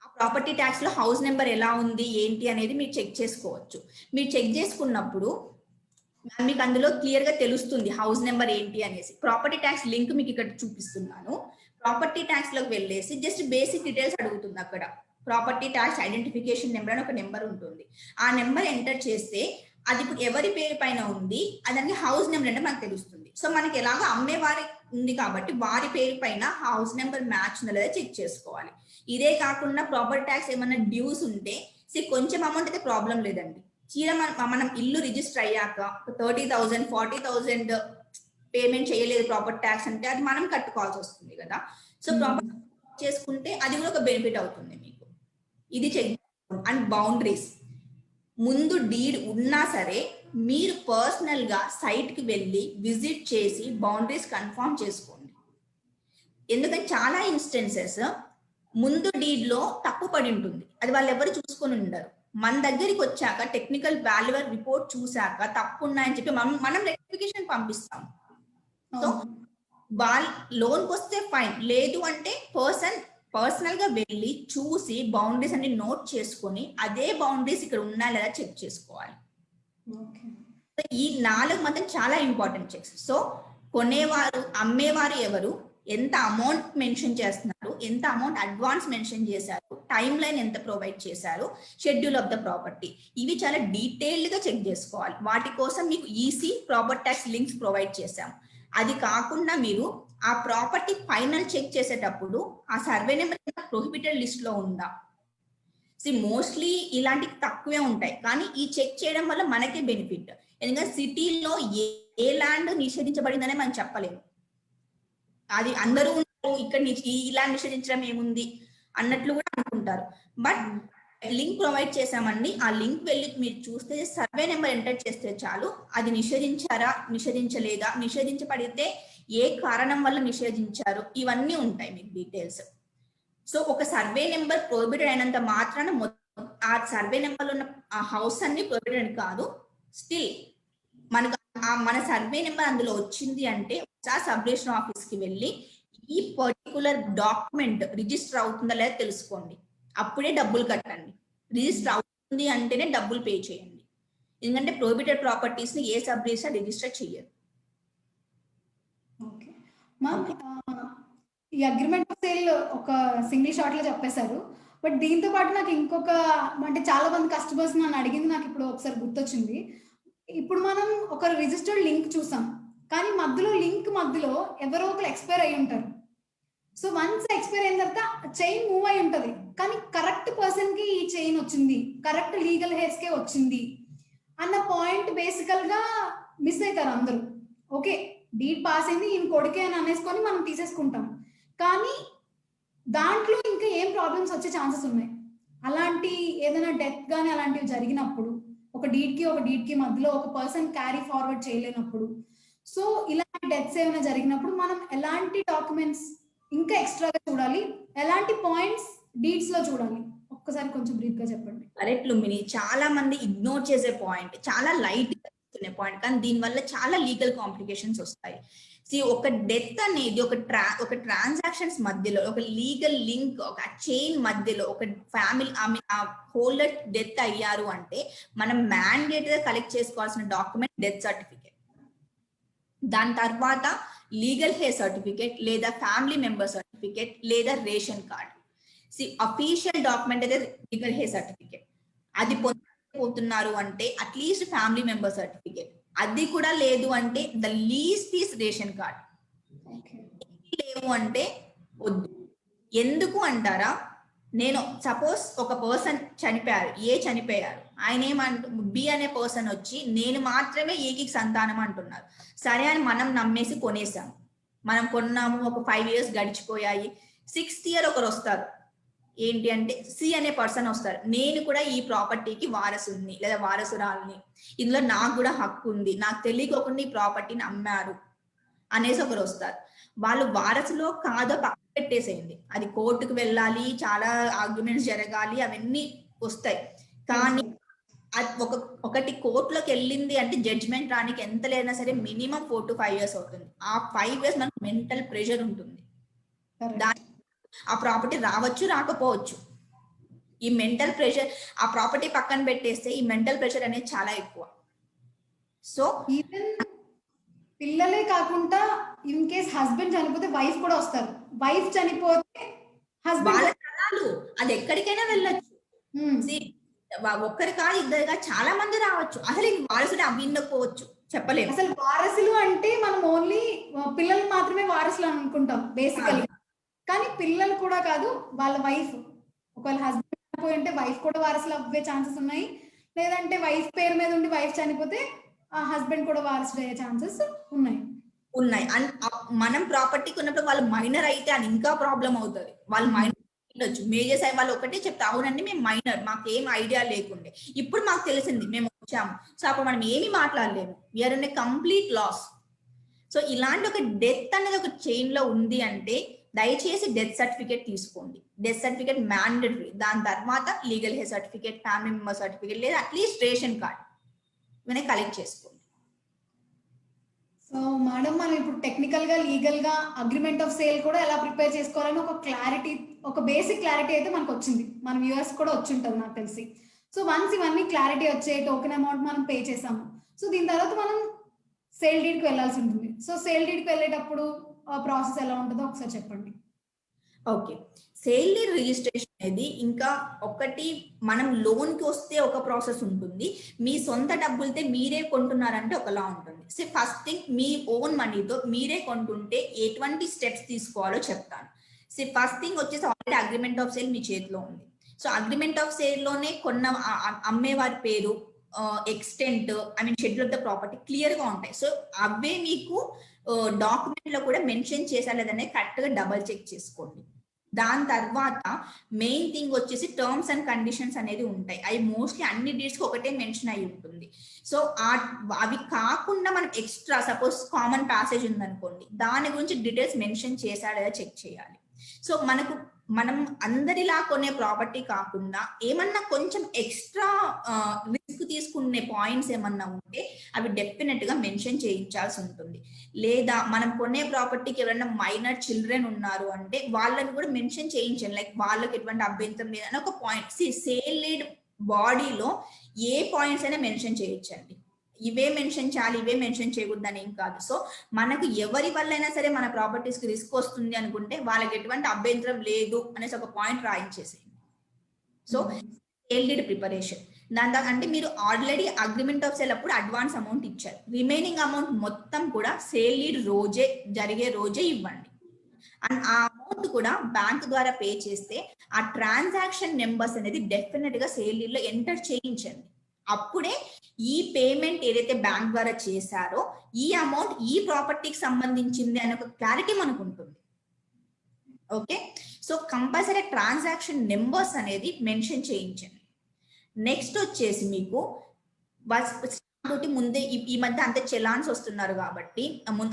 Speaker 2: ఆ ప్రాపర్టీ ట్యాక్స్ లో హౌస్ నెంబర్ ఎలా ఉంది ఏంటి అనేది మీరు చెక్ చేసుకోవచ్చు. మీరు చెక్ చేసుకున్నప్పుడు మీకు అందులో క్లియర్ గా తెలుస్తుంది హౌస్ నెంబర్ ఏంటి అనేసి. ప్రాపర్టీ ట్యాక్స్ లింక్ మీకు ఇక్కడ చూపిస్తున్నాను. ప్రాపర్టీ ట్యాక్స్ లోకి వెళ్ళేసి జస్ట్ బేసిక్ డీటెయిల్స్ అడుగుతుంది. అక్కడ ప్రాపర్టీ ట్యాక్స్ ఐడెంటిఫికేషన్ నెంబర్ అని ఒక నెంబర్ ఉంటుంది. ఆ నెంబర్ ఎంటర్ చేస్తే అది ఇప్పుడు ఎవరి పేరు పైన ఉంది అదానికి హౌస్ నెంబర్ అంటే మనకు తెలుస్తుంది. సో మనకి ఎలాగో అమ్మేవారి ఉంది కాబట్టి వారి పేరు పైన హౌస్ నెంబర్ మ్యాచ్ ఉందా లేదా చెక్ చేసుకోవాలి. ఇదే కాకుండా ప్రాపర్టీ ట్యాక్స్ ఏమన్నా డ్యూస్ ఉంటే కొంచెం అమౌంట్ అయితే ప్రాబ్లం లేదండి. మనం ఇల్లు రిజిస్టర్ అయ్యాక 30,000, 40,000 పేమెంట్ చేయలేదు ప్రాపర్టీ ట్యాక్స్ అంటే అది మనం కట్టుకోవాల్సి వస్తుంది కదా. సో ప్రాపర్టీ చేసుకుంటే అది కూడా ఒక బెనిఫిట్ అవుతుంది మీకు. ఇది చెక్. అండ్ బౌండరీస్, ముందు డీడ్ ఉన్నా సరే మీరు పర్సనల్ గా సైట్ కి వెళ్ళి విజిట్ చేసి బౌండరీస్ కన్ఫర్మ్ చేసుకోండి. ఎందుకంటే చాలా ఇన్స్టెన్సెస్ ముందు డీడ్ లో తప్పు పడి ఉంటుంది, అది వాళ్ళు ఎవరు చూసుకొని ఉండరు. మన దగ్గరికి వచ్చాక టెక్నికల్ వాల్యువర్ రిపోర్ట్ చూసాక తప్పు ఉన్నాయని చెప్పి మనం రెక్టిఫికేషన్ పంపిస్తాం. సో వాళ్ళ లోన్కి వస్తే ఫైన్, లేదు అంటే పర్సనల్ గా వెళ్ళి చూసి బౌండరీస్ అన్ని నోట్ చేసుకొని అదే బౌండరీస్ ఇక్కడ ఉన్నా లేదా చెక్ చేసుకోవాలి. ఈ 4 మాత్రం చాలా ఇంపార్టెంట్ చెక్స్. సో కొనేవారు, అమ్మేవారు ఎవరు, ఎంత అమౌంట్ మెన్షన్ చేస్తున్నారు, ఎంత అమౌంట్ అడ్వాన్స్ మెన్షన్ చేశారు, టైం లైన్ ఎంత ప్రొవైడ్ చేశారు, షెడ్యూల్ ఆఫ్ ద ప్రాపర్టీ, ఇవి చాలా డీటెయిల్డ్ గా చెక్ చేసుకోవాలి. వాటి కోసం మీకు EC property tax links provide చేశాం. అది కాకుండా మీరు ఆ ప్రాపర్టీ ఫైనల్ చెక్ చేసేటప్పుడు ఆ సర్వే నెంబర్ ప్రొహిబిటెడ్ లిస్ట్ లో ఉందా, మోస్ట్లీ ఇలాంటివి తక్కువే ఉంటాయి, కానీ ఈ చెక్ చేయడం వల్ల మనకే బెనిఫిట్. ఎందుకంటే సిటీలో ఏ ల్యాండ్ నిషేధించబడిందనే మనం చెప్పలేము. అది అందరూ ఇక్కడ ఈ ల్యాండ్ నిషేధించడం ఏముంది అన్నట్లు కూడా అనుకుంటారు. బట్ లింక్ ప్రొవైడ్ చేసామండి, ఆ లింక్ వెళ్ళి మీరు చూస్తే సర్వే నెంబర్ ఎంటర్ చేస్తే చాలు, అది నిషేధించారా, నిషేధించలేదా, నిషేధించబడితే ఏ కారణం వల్ల నిషేధించారు, ఇవన్నీ ఉంటాయి మీకు డీటెయిల్స్. సో ఒక సర్వే నెంబర్ ప్రొహిబిటెడ్ అయినంత మాత్రాన ఆ సర్వే నెంబర్ ఉన్న ఆ హౌస్ అన్ని ప్రొహిబిటెడ్ కాదు. స్టిల్ మనకు మన సర్వే నెంబర్ అందులో వచ్చింది అంటే సబ్ రిజిస్టర్ ఆఫీస్ కి వెళ్ళి ఈ పర్టికులర్ డాక్యుమెంట్ రిజిస్టర్ అవుతుందా లేదా తెలుసుకోండి, అప్పుడే డబ్బులు కట్టండి. రిజిస్టర్ అవుతుంది అంటేనే డబ్బులు పే చేయండి, ఎందుకంటే ప్రొహిబిటెడ్ ప్రాపర్టీస్ ని ఏ సబ్ రిజిస్టర్ రిజిస్టర్ చేయరు.
Speaker 1: ఈ అగ్రిమెంట్ ఆఫ్ సేల్ ఒక సింగిల్ షాట్ లో చెప్పేశారు. బట్ దీంతో పాటు నాకు ఇంకొక, అంటే చాలా మంది కస్టమర్స్ నన్ను అడిగింది, నాకు ఇప్పుడు ఒకసారి గుర్తొచ్చింది. ఇప్పుడు మనం ఒక రిజిస్టర్డ్ లింక్ చూసాం, కానీ లింక్ మధ్యలో ఎవరో ఒకరు ఎక్స్పైర్ అయ్యి ఉంటారు. సో వన్స్ ఎక్స్పైర్ అయిన తర్వాత చైన్ మూవ్ అయి ఉంటది, కానీ కరెక్ట్ పర్సన్ కి ఈ చైన్ వచ్చింది, కరెక్ట్ లీగల్ హెయిర్స్ కే వచ్చింది అన్న పాయింట్ బేసికల్ గా మిస్ అవుతారు అందరూ. ఓకే, డీడ్ పాస్ అయింది, ఈయన కొడుకే అని అనేసుకొని మనం తీసేసుకుంటాం, కానీ దాంట్లో ఇంకా ఏం ప్రాబ్లమ్స్ వచ్చే ఛాన్సెస్ ఉన్నాయి. అలాంటి ఏదైనా డెత్ కానీ అలాంటివి జరిగినప్పుడు, ఒక డీడ్ కి మధ్యలో ఒక పర్సన్ క్యారీ ఫార్వర్డ్ చేయలేనప్పుడు, సో ఇలాంటి డెత్స్ ఏమైనా జరిగినప్పుడు మనం ఎలాంటి డాక్యుమెంట్స్ ఇంకా ఎక్స్ట్రాగా చూడాలి, ఎలాంటి పాయింట్స్ డీడ్స్ లో చూడాలి, ఒక్కసారి కొంచెం బ్రీఫ్ గా చెప్పండి.
Speaker 2: కరెక్ట్ లుంబిని, చాలా మంది ఇగ్నోర్ చేసే పాయింట్, చాలా లైట్ పాయింట్, కానీ దీనివల్ల చాలా లీగల్ కాంప్లికేషన్స్ వస్తాయి. ఒక డెత్ అనేది ఒక ట్రాన్సాక్షన్స్ మధ్యలో, ఒక లీగల్ లింక్, ఒక చైన్ మధ్యలో ఒక ఫ్యామిలీ హోల్డర్ డెత్ అయ్యారు అంటే మనం మ్యాండేటరీగా కలెక్ట్ చేసుకోవాల్సిన డాక్యుమెంట్ డెత్ సర్టిఫికేట్, దాని తర్వాత లీగల్ హెయిర్ సర్టిఫికేట్ లేదా ఫ్యామిలీ మెంబర్ సర్టిఫికేట్ లేదా రేషన్ కార్డ్. అఫీషియల్ డాక్యుమెంట్ అయితే లీగల్ హెయిర్ సర్టిఫికేట్, అది పొందకపోతున్నారు అంటే అట్లీస్ట్ ఫ్యామిలీ మెంబర్ సర్టిఫికేట్, అది కూడా లేదు అంటే the least is ration card. లేవు అంటే వద్దు. ఎందుకు అంటారా, నేను సపోజ్ ఒక పర్సన్ చనిపోయారు, ఆయన బి అనే పర్సన్ వచ్చి నేను మాత్రమే ఏకి సంతానం అంటున్నారు. సరే అని మనం నమ్మేసి కొనేసాం, మనం కొన్నాము, ఒక 5 years గడిచిపోయాయి, 6th year ఒకరు వస్తారు, ఏంటి అంటే సి అనే పర్సన్ వస్తారు, నేను కూడా ఈ ప్రాపర్టీకి వారసుని లేదా వారసురాలని, ఇందులో నాకు కూడా హక్కు ఉంది, నాకు తెలియకోకుండా ఈ ప్రాపర్టీని అమ్మారు అనేసి ఒకరు వస్తారు. వాళ్ళు వారసులో కాదో పక్కన పెట్టేసేయండి, అది కోర్టుకు వెళ్ళాలి, చాలా ఆర్గ్యుమెంట్స్ జరగాలి, అవన్నీ వస్తాయి. కానీ ఒకటి కోర్టులోకి వెళ్ళింది అంటే జడ్జ్మెంట్ రానికి ఎంత లేనా సరే మినిమం 4 to 5 years అవుతుంది. ఆ 5 years మనకు మెంటల్ ప్రెషర్ ఉంటుంది, దాని ఆ ప్రాపర్టీ రావచ్చు రాకపోవచ్చు. ఈ మెంటల్ ప్రెషర్, ఆ ప్రాపర్టీ పక్కన పెట్టేస్తే ఈ మెంటల్ ప్రెషర్ అనేది చాలా ఎక్కువ. సో
Speaker 1: ఈవెన్ పిల్లలే కాకుండా ఇన్ కేస్ హస్బెండ్ చనిపోతే వైఫ్ కూడా వస్తారు, వైఫ్ చనిపోతే
Speaker 2: వాళ్ళ తరాలు అది ఎక్కడికైనా వెళ్ళొచ్చు. ఒక్కరి కాదు, ఇద్దరు కాదు, చాలా మంది రావచ్చు. అసలు వారసుడు అవ్వకపోవచ్చు, చెప్పలేము.
Speaker 1: అసలు వారసులు అంటే మనం ఓన్లీ పిల్లలు మాత్రమే వారసులు అనుకుంటాం బేసికల్, కానీ పిల్లలు కూడా కాదు, వాళ్ళ వైఫ్, ఒకవేళ హస్బెండ్ చనిపోయి ఉంటే వైఫ్ కూడా వారసులు అవ్వే ఛాన్సెస్ ఉన్నాయి, లేదంటే వైఫ్ పేరు మీద ఉండి వైఫ్ చనిపోతే ఆ హస్బెండ్ కూడా వారసుడు అయ్యే ఛాన్సెస్ ఉన్నాయి.
Speaker 2: మనం ప్రాపర్టీ కొన్నప్పుడు వాళ్ళు మైనర్ అయితే అది ఇంకా ప్రాబ్లం అవుతుంది. వాళ్ళు మైనర్ ఉండొచ్చు. మేజర్ సైడ్ వాళ్ళు ఒకటే చెప్తా అవునండి మేము మైనర్, మాకేం ఐడియా లేకుండే, ఇప్పుడు మాకు తెలిసింది మేము వచ్చాము. సో అప్పుడు మనం ఏమి మాట్లాడలేము, we're in a complete loss. So ఇలాంటి ఒక డెత్ అనేది ఒక చైన్ లో ఉంది అంటే దయచేసి డెత్ సర్టిఫికేట్ తీసుకోండి. Death certificate mandatory. దాని తర్వాత legal heir certificate, family member certificate, లేదా అట్లీస్ట్ రేషన్ కార్డ్ ఇవన్నీ కలెక్ట్ చేసుకోండి.
Speaker 1: సో మేడం మనం ఇప్పుడు టెక్నికల్ గా లీగల్ గా అగ్రిమెంట్ ఆఫ్ సేల్ కూడా ఎలా ప్రిపేర్ చేసుకోవాలని ఒక క్లారిటీ, ఒక బేసిక్ క్లారిటీ అయితే మనకు వచ్చింది. మన వ్యూవర్స్ కూడా వచ్చి ఉంటుంది నాకు తెలిసి. సో వన్స్ ఇవన్నీ క్లారిటీ వచ్చే టోకెన్ అమౌంట్ మనం పే చేసాము. సో దీని తర్వాత మనం సేల్ డీడ్ కి వెళ్ళాల్సి ఉంటుంది. సో సేల్ డీడ్ కి వెళ్ళేటప్పుడు ప్రాసెస్ ఎలా ఉంటుందో ఒకసారి చెప్పండి.
Speaker 2: ఓకే, సేల్ డీడ్ రిజిస్ట్రేషన్ అనేది ఇంకా ఒకటి, మనం లోన్ కి వస్తే ఒక ప్రాసెస్ ఉంటుంది, మీ సొంత డబ్బులతో మీరే కొంటున్నారంటే ఒకలా ఉంటుంది. సో ఫస్ట్ థింగ్, మీ ఓన్ మనీతో మీరే కొంటుంటే ఎటువంటి స్టెప్స్ తీసుకోవాలో చెప్తాను. సో ఫస్ట్ థింగ్ వచ్చేసి ఆల్రెడీ అగ్రిమెంట్ ఆఫ్ సేల్ మీ చేతిలో ఉంది. సో అగ్రిమెంట్ ఆఫ్ సేల్ లోనే కొన్న అమ్మేవారి పేరు, extent, I mean schedule of the property clear గా ఉంటాయి. సో అవే మీకు డాక్యుమెంట్ లో కూడా మెన్షన్ చేసా లేదనే కరెక్ట్ గా డబల్ చెక్ చేసుకోండి. దాని తర్వాత మెయిన్ థింగ్ వచ్చేసి టర్మ్స్ అండ్ కండిషన్స్ అనేది ఉంటాయి. అవి మోస్ట్లీ అన్ని డీడ్స్ కి ఒకటే మెన్షన్ అయి ఉంటుంది. సో అవి కాకుండా మనం ఎక్స్ట్రా సపోజ్ కామన్ ప్యాసేజ్ ఉందనుకోండి, దాని గురించి డీటెయిల్స్ మెన్షన్ చేశాడా చెక్ చేయాలి. సో మనం అందరిలా కొనే ప్రాపర్టీ కాకుండా ఏమన్నా కొంచెం ఎక్స్ట్రా రిస్క్ తీసుకునే పాయింట్స్ ఏమన్నా ఉంటే అవి డెఫినెట్ గా మెన్షన్ చేయించాల్సి ఉంటుంది. లేదా మనం కొనే ప్రాపర్టీకి ఎవరైనా మైనర్ చిల్డ్రన్ ఉన్నారు అంటే వాళ్ళని కూడా మెన్షన్ చేయించండి. లైక్ వాళ్ళకి ఎటువంటి అభ్యంతరం లేదని ఒక పాయింట్. సేల్ డీడ్ బాడీలో ఏ పాయింట్స్ అయినా మెన్షన్ చేయించండి. ఇవే మెన్షన్ చేయాలి, ఇవే మెన్షన్ చేయకూడదని ఏం కాదు. సో మనకు ఎవరి వల్ల అయినా సరే మన ప్రాపర్టీస్ కి రిస్క్ వస్తుంది అనుకుంటే వాళ్ళకి ఎటువంటి అభ్యంతరం లేదు అనేసి ఒక పాయింట్ రాయించేసేయండి. సో సేల్ డీడ్ ప్రిపరేషన్ దాని తర్వాత అంటే మీరు ఆల్రెడీ అగ్రిమెంట్ ఆఫ్ సేల్ అప్పుడు అడ్వాన్స్ అమౌంట్ ఇచ్చారు, రిమైనింగ్ అమౌంట్ మొత్తం కూడా సేల్ డీడ్ రోజే జరిగే రోజే ఇవ్వండి. అండ్ ఆ అమౌంట్ కూడా బ్యాంక్ ద్వారా పే చేస్తే ఆ ట్రాన్సాక్షన్ నెంబర్స్ అనేది డెఫినెట్ గా సేల్ డీడ్ లో ఎంటర్ చేయించండి. అప్పుడే ఈ పేమెంట్ ఏదైతే బ్యాంక్ ద్వారా చేశారో ఈ అమౌంట్ ఈ ప్రాపర్టీకి సంబంధించింది అనే ఒక క్లారిటీ మనకు ఉంటుంది. Okay, so compulsory transaction numbers అనేది మెన్షన్ చేయించండి. నెక్స్ట్ వచ్చేసి మీకు ముందే ఈ మధ్య అంతే చలాన్స్ వస్తున్నారు కాబట్టి,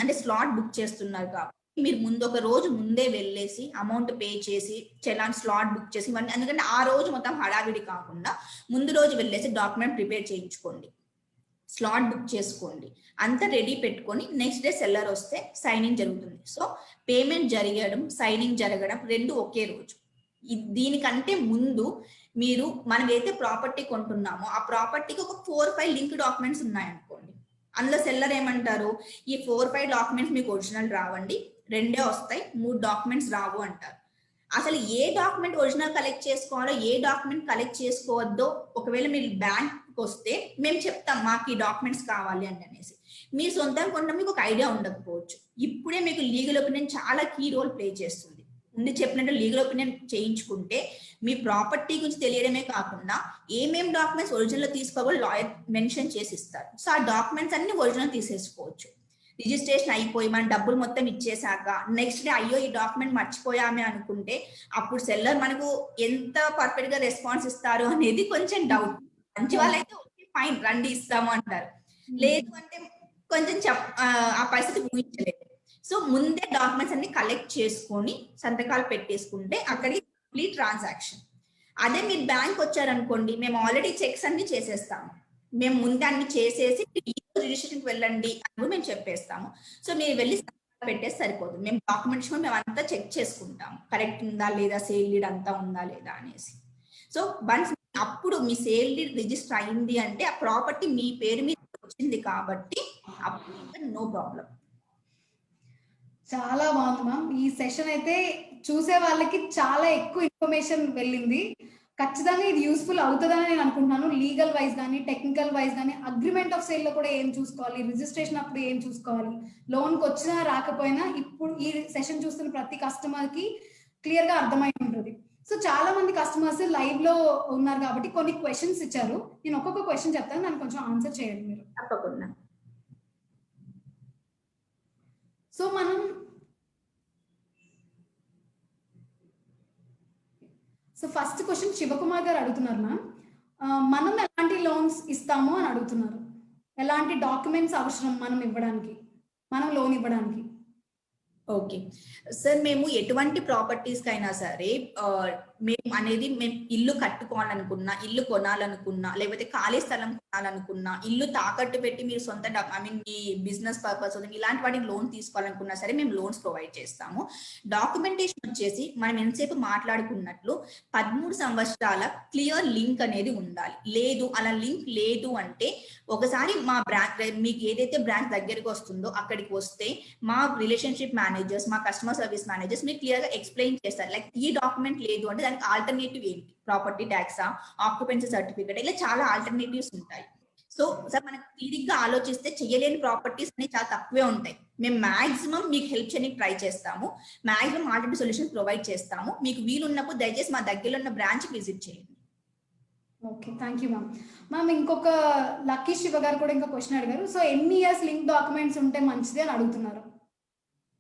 Speaker 2: అంటే స్లాట్ బుక్ చేస్తున్నారు కాబట్టి మీరు ఒక రోజు ముందే వెళ్ళేసి అమౌంట్ పే చేసి చలాన్ స్లాట్ బుక్ చేసి ఇవన్నీ, ఎందుకంటే ఆ రోజు మొత్తం హడావిడి కాకుండా ముందు రోజు వెళ్ళేసి డాక్యుమెంట్ ప్రిపేర్ చేయించుకోండి, స్లాట్ బుక్ చేసుకోండి, అంతా రెడీ పెట్టుకొని నెక్స్ట్ డే సెల్లర్ వస్తే సైనింగ్ జరుగుతుంది. సో పేమెంట్ జరగడం, సైనింగ్ జరగడం రెండు ఒకే రోజు. దీనికంటే ముందు మీరు మనం ఏదైతే ప్రాపర్టీ కొంటున్నామో ఆ ప్రాపర్టీకి ఒక 4-5 లింక్ డాక్యుమెంట్స్ ఉన్నాయనుకోండి, అందులో సెల్లర్ ఏమంటారు, ఈ 4-5 డాక్యుమెంట్స్ మీకు ఒరిజినల్ రావండి, 2 వస్తాయి, 3 డాక్యుమెంట్స్ రావు అంటారు. అసలు ఏ డాక్యుమెంట్ ఒరిజినల్ కలెక్ట్ చేసుకోవాలో ఏ డాక్యుమెంట్ కలెక్ట్ చేసుకోవద్దో ఒకవేళ మీరు బ్యాంక్ వస్తే మేము చెప్తాం మాకు ఈ డాక్యుమెంట్స్ కావాలి అని అనేసి. మీ సొంతంగా కొన్న మీకు ఒక ఐడియా ఉండకపోవచ్చు. ఇప్పుడే మీకు లీగల్ ఒపీనియన్ చాలా కీ రోల్ ప్లే చేస్తుంది. ముందు చెప్పినట్టు లీగల్ ఒపీనియన్ చేయించుకుంటే మీ ప్రాపర్టీ గురించి తెలియడమే కాకుండా ఏమేం డాక్యుమెంట్స్ ఒరిజినల్ తీసుకోవాలో లాయర్ మెన్షన్ చేసి ఇస్తారు. సో ఆ డాక్యుమెంట్స్ అన్ని ఒరిజినల్ తీసేసుకోవచ్చు. రిజిస్ట్రేషన్ అయిపోయి మన డబ్బులు మొత్తం ఇచ్చేసాక నెక్స్ట్ డే అయ్యో ఈ డాక్యుమెంట్ మర్చిపోయామే అనుకుంటే అప్పుడు సెల్లర్ మనకు ఎంత పర్ఫెక్ట్ గా రెస్పాన్స్ ఇస్తారు అనేది కొంచెం డౌట్. మంచి వాళ్ళైతే ఓకే ఫైన్ రండి ఇస్తాము అంటారు, లేదు అంటే కొంచెం ఆ పరిస్థితి ఊహించలేదు. సో ముందే డాక్యుమెంట్స్ అన్ని కలెక్ట్ చేసుకొని సంతకాలు పెట్టేసుకుంటే అక్కడికి కంప్లీట్ ట్రాన్సాక్షన్. అదే మీరు బ్యాంక్ వచ్చారనుకోండి, మేము ఆల్రెడీ చెక్స్ అన్ని చేసేస్తాము, మేము ముందే అన్ని చేసేసి రిజిస్ట్రేషన్కి వెళ్ళండి అని మేము చెప్పేస్తాము. సో మీరు వెళ్ళి పెట్టేసి సరిపోతుంది. మేము డాక్యుమెంట్స్ మేము అంతా చెక్ చేసుకుంటాము కరెక్ట్ ఉందా లేదా, సేల్ డీడ్ అంతా ఉందా లేదా అనేసి. సో వన్స్ అప్పుడు మీ సేల్ డీడ్ రిజిస్టర్ అయింది అంటే ఆ ప్రాపర్టీ మీ పేరు మీద వచ్చింది కాబట్టి అప్పుడు నో ప్రాబ్లం.
Speaker 1: చాలా బాగుంది మ్యామ్. ఈ సెషన్ అయితే చూసే వాళ్ళకి చాలా ఎక్కువ ఇన్ఫర్మేషన్ వెళ్ళింది. ఖచ్చితంగా ఇది యూస్ఫుల్ అవుతుందని నేను అనుకుంటున్నాను. లీగల్ వైజ్ కానీ టెక్నికల్ వైజ్ కానీ అగ్రిమెంట్ ఆఫ్ సేల్ లో కూడా ఏం చూసుకోవాలి, రిజిస్ట్రేషన్ అప్పుడు ఏం చూసుకోవాలి, లోన్కి వచ్చినా రాకపోయినా ఇప్పుడు ఈ సెషన్ చూస్తున్న ప్రతి కస్టమర్ కి క్లియర్ గా అర్థమై ఉంటుంది. సో చాలా మంది కస్టమర్స్ లైవ్ లో ఉన్నారు కాబట్టి కొన్ని క్వశ్చన్స్ ఇచ్చారు. నేను ఒక్కొక్క క్వశ్చన్ చెప్తాను, దాన్ని కొంచెం ఆన్సర్ చేయండి మీరు.
Speaker 2: తప్పకుండా.
Speaker 1: సో మనం సో ఫస్ట్ క్వశ్చన్ శివకుమార్ గారు అడుగుతున్నారు మ్యామ్. మనం ఎలాంటి లోన్స్ ఇస్తాము అని అడుగుతున్నారు. ఎలాంటి డాక్యుమెంట్స్ అవసరం మనం ఇవ్వడానికి, మనం లోన్ ఇవ్వడానికి?
Speaker 2: ఓకే సార్, మేము ఎటువంటి ప్రాపర్టీస్ కైనా సరే మేము అనేది మేము ఇల్లు కట్టుకోవాలనుకున్నా, ఇల్లు కొనాలనుకున్నా, లేకపోతే ఖాళీ స్థలం కొనాలనుకున్నా, ఇల్లు తాకట్టు పెట్టి మీరు సొంత మీ బిజినెస్ పర్పస్ ఇలాంటి వాటికి లోన్ తీసుకోవాలనుకున్నా సరే మేము లోన్స్ ప్రొవైడ్ చేస్తాము. డాక్యుమెంటేషన్ వచ్చేసి మనం ఎంతసేపు మాట్లాడుకున్నట్లు 13 సంవత్సరాల క్లియర్ లింక్ అనేది ఉండాలి. లేదు అలా లింక్ లేదు అంటే ఒకసారి మా బ్రాంచ్ మీకు ఏదైతే బ్రాంచ్ దగ్గరికి వస్తుందో అక్కడికి వస్తే మా రిలేషన్షిప్ మేనేజర్స్, మా కస్టమర్ సర్వీస్ మేనేజర్స్ మీకు క్లియర్ గా ఎక్స్ప్లెయిన్ చేస్తారు. లైక్ ఈ డాక్యుమెంట్ లేదు అంటే దానికి ఆల్టర్నేటివ్ ఏంటి, ప్రాపర్టీ ట్యాక్సా, ఆక్యుపెన్సీ సర్టిఫికేట్, ఇలా చాలా ఆల్టర్నేటివ్స్ ఉంటాయి. సో సార్ మనకు తీరిగ్గా ఆలోచిస్తే చేయలేని ప్రాపర్టీస్ అనేవి చాలా తక్కువే ఉంటాయి. మేము మాక్సిమం మీకు హెల్ప్ చేయడానికి ట్రై చేస్తాము. మాక్సిమం ఆల్టర్నేటివ్ సొల్యూషన్ ప్రొవైడ్ చేస్తాము. మీకు వీలున్నప్పుడు దయచేసి మా దగ్గరలో ఉన్న బ్రాంచ్ విజిట్ చేయండి.
Speaker 1: Okay, thank you ma'am. Ma'am ఇంకొక లక్కీ శివ గారు కూడా ఇంకో క్వశ్చన్ అడిగారు. సో ఎన్ని ఇయర్స్ లింక్ డాక్యుమెంట్స్ ఉంటే మంచిది అని అడుగుతున్నారు.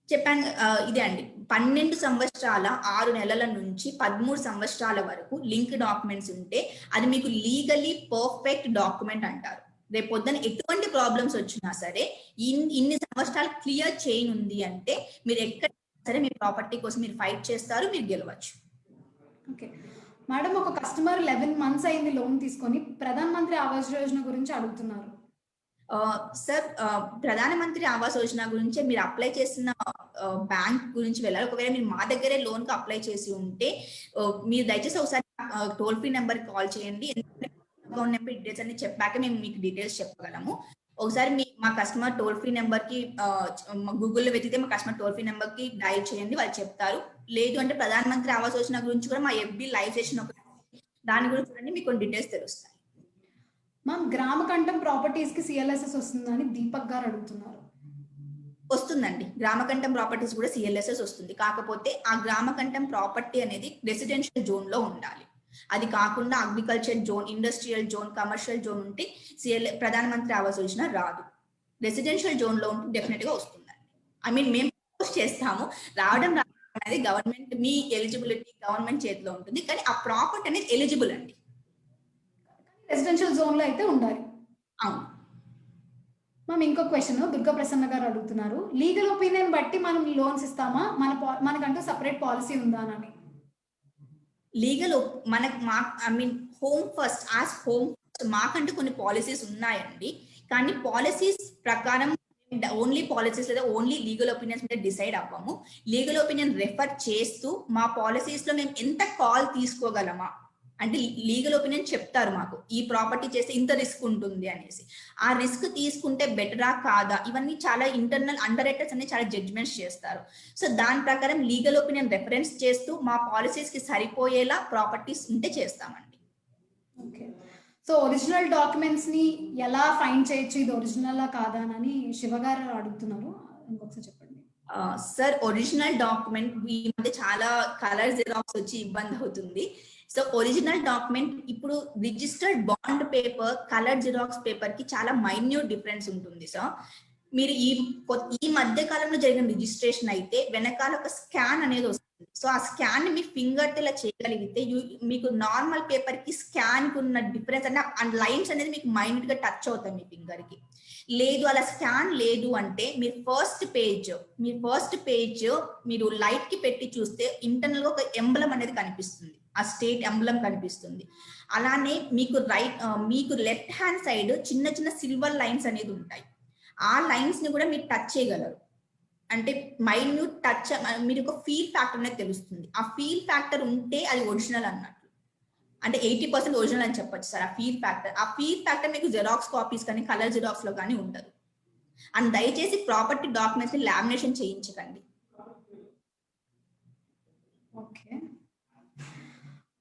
Speaker 2: చెప్పాను ఇదే అండి, 12 సంవత్సరాల 6 నెలల నుంచి 13 సంవత్సరాల వరకు లింక్ డాక్యుమెంట్స్ ఉంటే అది మీకు లీగలీ పర్ఫెక్ట్ డాక్యుమెంట్ అంటారు. రేపు పొద్దున ఎటువంటి ప్రాబ్లమ్స్ వచ్చినా సరే ఇన్ని సంవత్సరాలు క్లియర్ చైన్ ఉంది అంటే మీరు ఎక్కడ సరే మీ ప్రాపర్టీ కోసం మీరు ఫైట్ చేస్తారు, మీరు గెలవచ్చు.
Speaker 1: ఓకే మేడం, ఒక కస్టమర్ 11 మంత్స్ అయింది లోన్ తీసుకొని, ప్రధాన మంత్రి ఆవాస్ యోజన గురించి అడుగుతున్నారు.
Speaker 2: సార్, ప్రధానమంత్రి ఆవాస్ యోజన గురించి మీరు అప్లై చేసిన బ్యాంక్ గురించి వెళ్ళాలి. ఒకవేళ మీరు మా దగ్గరే లోన్ కి అప్లై చేసి ఉంటే మీరు దయచేసి ఒకసారి టోల్ ఫ్రీ నెంబర్ కాల్ చేయండి. అకౌంట్ నెంబర్ డీటెయిల్స్ అన్ని చెప్పాక మేము మీకు డీటెయిల్స్ చెప్పగలము. ఒకసారి మా కస్టమర్ టోల్ ఫ్రీ నెంబర్ కి గూగుల్లో వెతికితే మా కస్టమర్ టోల్ ఫ్రీ నెంబర్ కి డయల్ చేయండి, వాళ్ళు చెప్తారు. లేదు అంటే ప్రధానమంత్రి ఆవాస్ యోజన గురించి కూడా మా ఎఫ్బి లైవ్ సెషన్ ఒకటి, దాని గురించి చూడండి, మీకు కొన్ని డీటెయిల్స్ తెలుస్తాయి.
Speaker 1: మ్యామ్ గ్రామకంఠం ప్రాపర్టీస్ కి సిఎల్ఎస్ఎస్ వస్తుందని దీపక్ గారు అడుగుతున్నారు.
Speaker 2: వస్తుందండి, గ్రామకంఠం ప్రాపర్టీస్ కూడా సిఎల్ఎస్ఎస్ వస్తుంది. కాకపోతే ఆ గ్రామకంఠం ప్రాపర్టీ అనేది రెసిడెన్షియల్ జోన్ లో ఉండాలి. అది కాకుండా agriculture zone, industrial zone, commercial zone ఉంటే ప్రధానమంత్రి ఆవాస్ యోజన రాదు. రెసిడెన్షియల్ జోన్ లో ఉంటే డెఫినెట్ గా వస్తుందండి. మేము పోస్ట్ చేస్తాము, రావడం అనేది గవర్నమెంట్, మీ ఎలిజిబిలిటీ గవర్నమెంట్ చేతిలో ఉంటుంది. కానీ ఆ ప్రాపర్టీ అనేది ఎలిజిబుల్ అండి,
Speaker 1: రెసిడెన్షియల్ జోన్ లో అయితే ఉండాలి.
Speaker 2: అవును
Speaker 1: మ్యామ్ ఇంకో క్వశ్చన్ దుర్గా ప్రసన్న గారు అడుగుతున్నారు. లీగల్ ఒపీనియన్ బట్టి మనం లోన్స్ ఇస్తామా, మనకంటూ సపరేట్ పాలసీ ఉందా అని?
Speaker 2: లీగల్ హోమ్ ఫస్ట్ మాకంటూ కొన్ని పాలసీస్ ఉన్నాయండి. కానీ పాలసీస్ ప్రకారం ఓన్లీ పాలసీస్ లేదా ఓన్లీ లీగల్ ఒపీనియన్స్ మీద డిసైడ్ అవ్వము. లీగల్ ఒపీనియన్ రెఫర్ చేస్తూ మా పాలసీస్ లో మేము ఎంత కాల్ తీసుకోగలమా అంటే లీగల్ ఒపీనియన్ చెప్తారు మాకు, ఈ ప్రాపర్టీ చేస్తే ఇంత రిస్క్ ఉంటుంది అనేసి. ఆ రిస్క్ తీసుకుంటే బెటరా కాదా, ఇవన్నీ చాలా ఇంటర్నల్ అండర్ రైటర్స్ అనేది చాలా జడ్జ్మెంట్స్ చేస్తారు. సో దాని ప్రకారం లీగల్ ఒపీనియన్ రెఫరెన్స్ చేస్తూ మా పాలసీస్ కి సరిపోయేలా ప్రాపర్టీస్ ఉంటే చేస్తామండి.
Speaker 1: ఓకే, సో ఒరిజినల్ డాక్యుమెంట్స్ ని ఎలా ఫైండ్ చేయొచ్చు, ఇది ఒరిజినల్ కాదా అని శివ గారు అడుగుతున్నారు. ఇంకొకసారి చెప్పండి.
Speaker 2: సార్, ఒరిజినల్ డాక్యుమెంట్ ఈ మధ్య చాలా కలర్ జిరాక్స్ వచ్చి ఇబ్బంది అవుతుంది. సో ఒరిజినల్ డాక్యుమెంట్ ఇప్పుడు registered bond paper, colour xerox paper కి చాలా మైన్యూట్ డిఫరెన్స్ ఉంటుంది. సో మీరు ఈ మధ్య కాలంలో జరిగిన రిజిస్ట్రేషన్ అయితే వెనకాల ఒక స్కాన్ అనేది వస్తుంది. సో ఆ స్కాన్ మీ ఫింగర్ తో ఇలా చేయగలిగితే మీకు నార్మల్ పేపర్ కి స్కాన్ కి ఉన్న డిఫరెన్స్ అంటే లైన్స్ అనేది మీకు మైన్యూట్ గా టచ్ అవుతాయి మీ ఫింగర్ కి. లేదు అలా స్కాన్ లేదు అంటే మీరు ఫస్ట్ పేజ్ మీరు లైట్ కి పెట్టి చూస్తే ఇంటర్నల్ గా ఒక ఎంబలం అనేది కనిపిస్తుంది, ఆ స్టేట్ ఎంబలం కనిపిస్తుంది. అలానే మీకు లెఫ్ట్ హ్యాండ్ సైడ్ చిన్న చిన్న సిల్వర్ లైన్స్ అనేది ఉంటాయి. ఆ లైన్స్ ని కూడా మీరు టచ్ చేయగలరు. అంటే మైన్యూట్ టచ్, మీరు ఒక ఫీల్ ఫ్యాక్టర్ అనేది తెలుస్తుంది. ఆ ఫీల్ ఫ్యాక్టర్ ఉంటే అది ఒరిజినల్ అన్నట్టు. అంటే 80% ఒరిజినల్ అని చెప్పొచ్చు సార్. ఆ ఫీల్ ఫ్యాక్టర్ మీకు జెరాక్స్ కాపీస్ కానీ కలర్ జిరాక్స్ లో కానీ ఉండదు. అండ్ దయచేసి ప్రాపర్టీ డాక్యుమెంట్స్ ని లామినేషన్ చేయించకండి.
Speaker 1: ఓకే,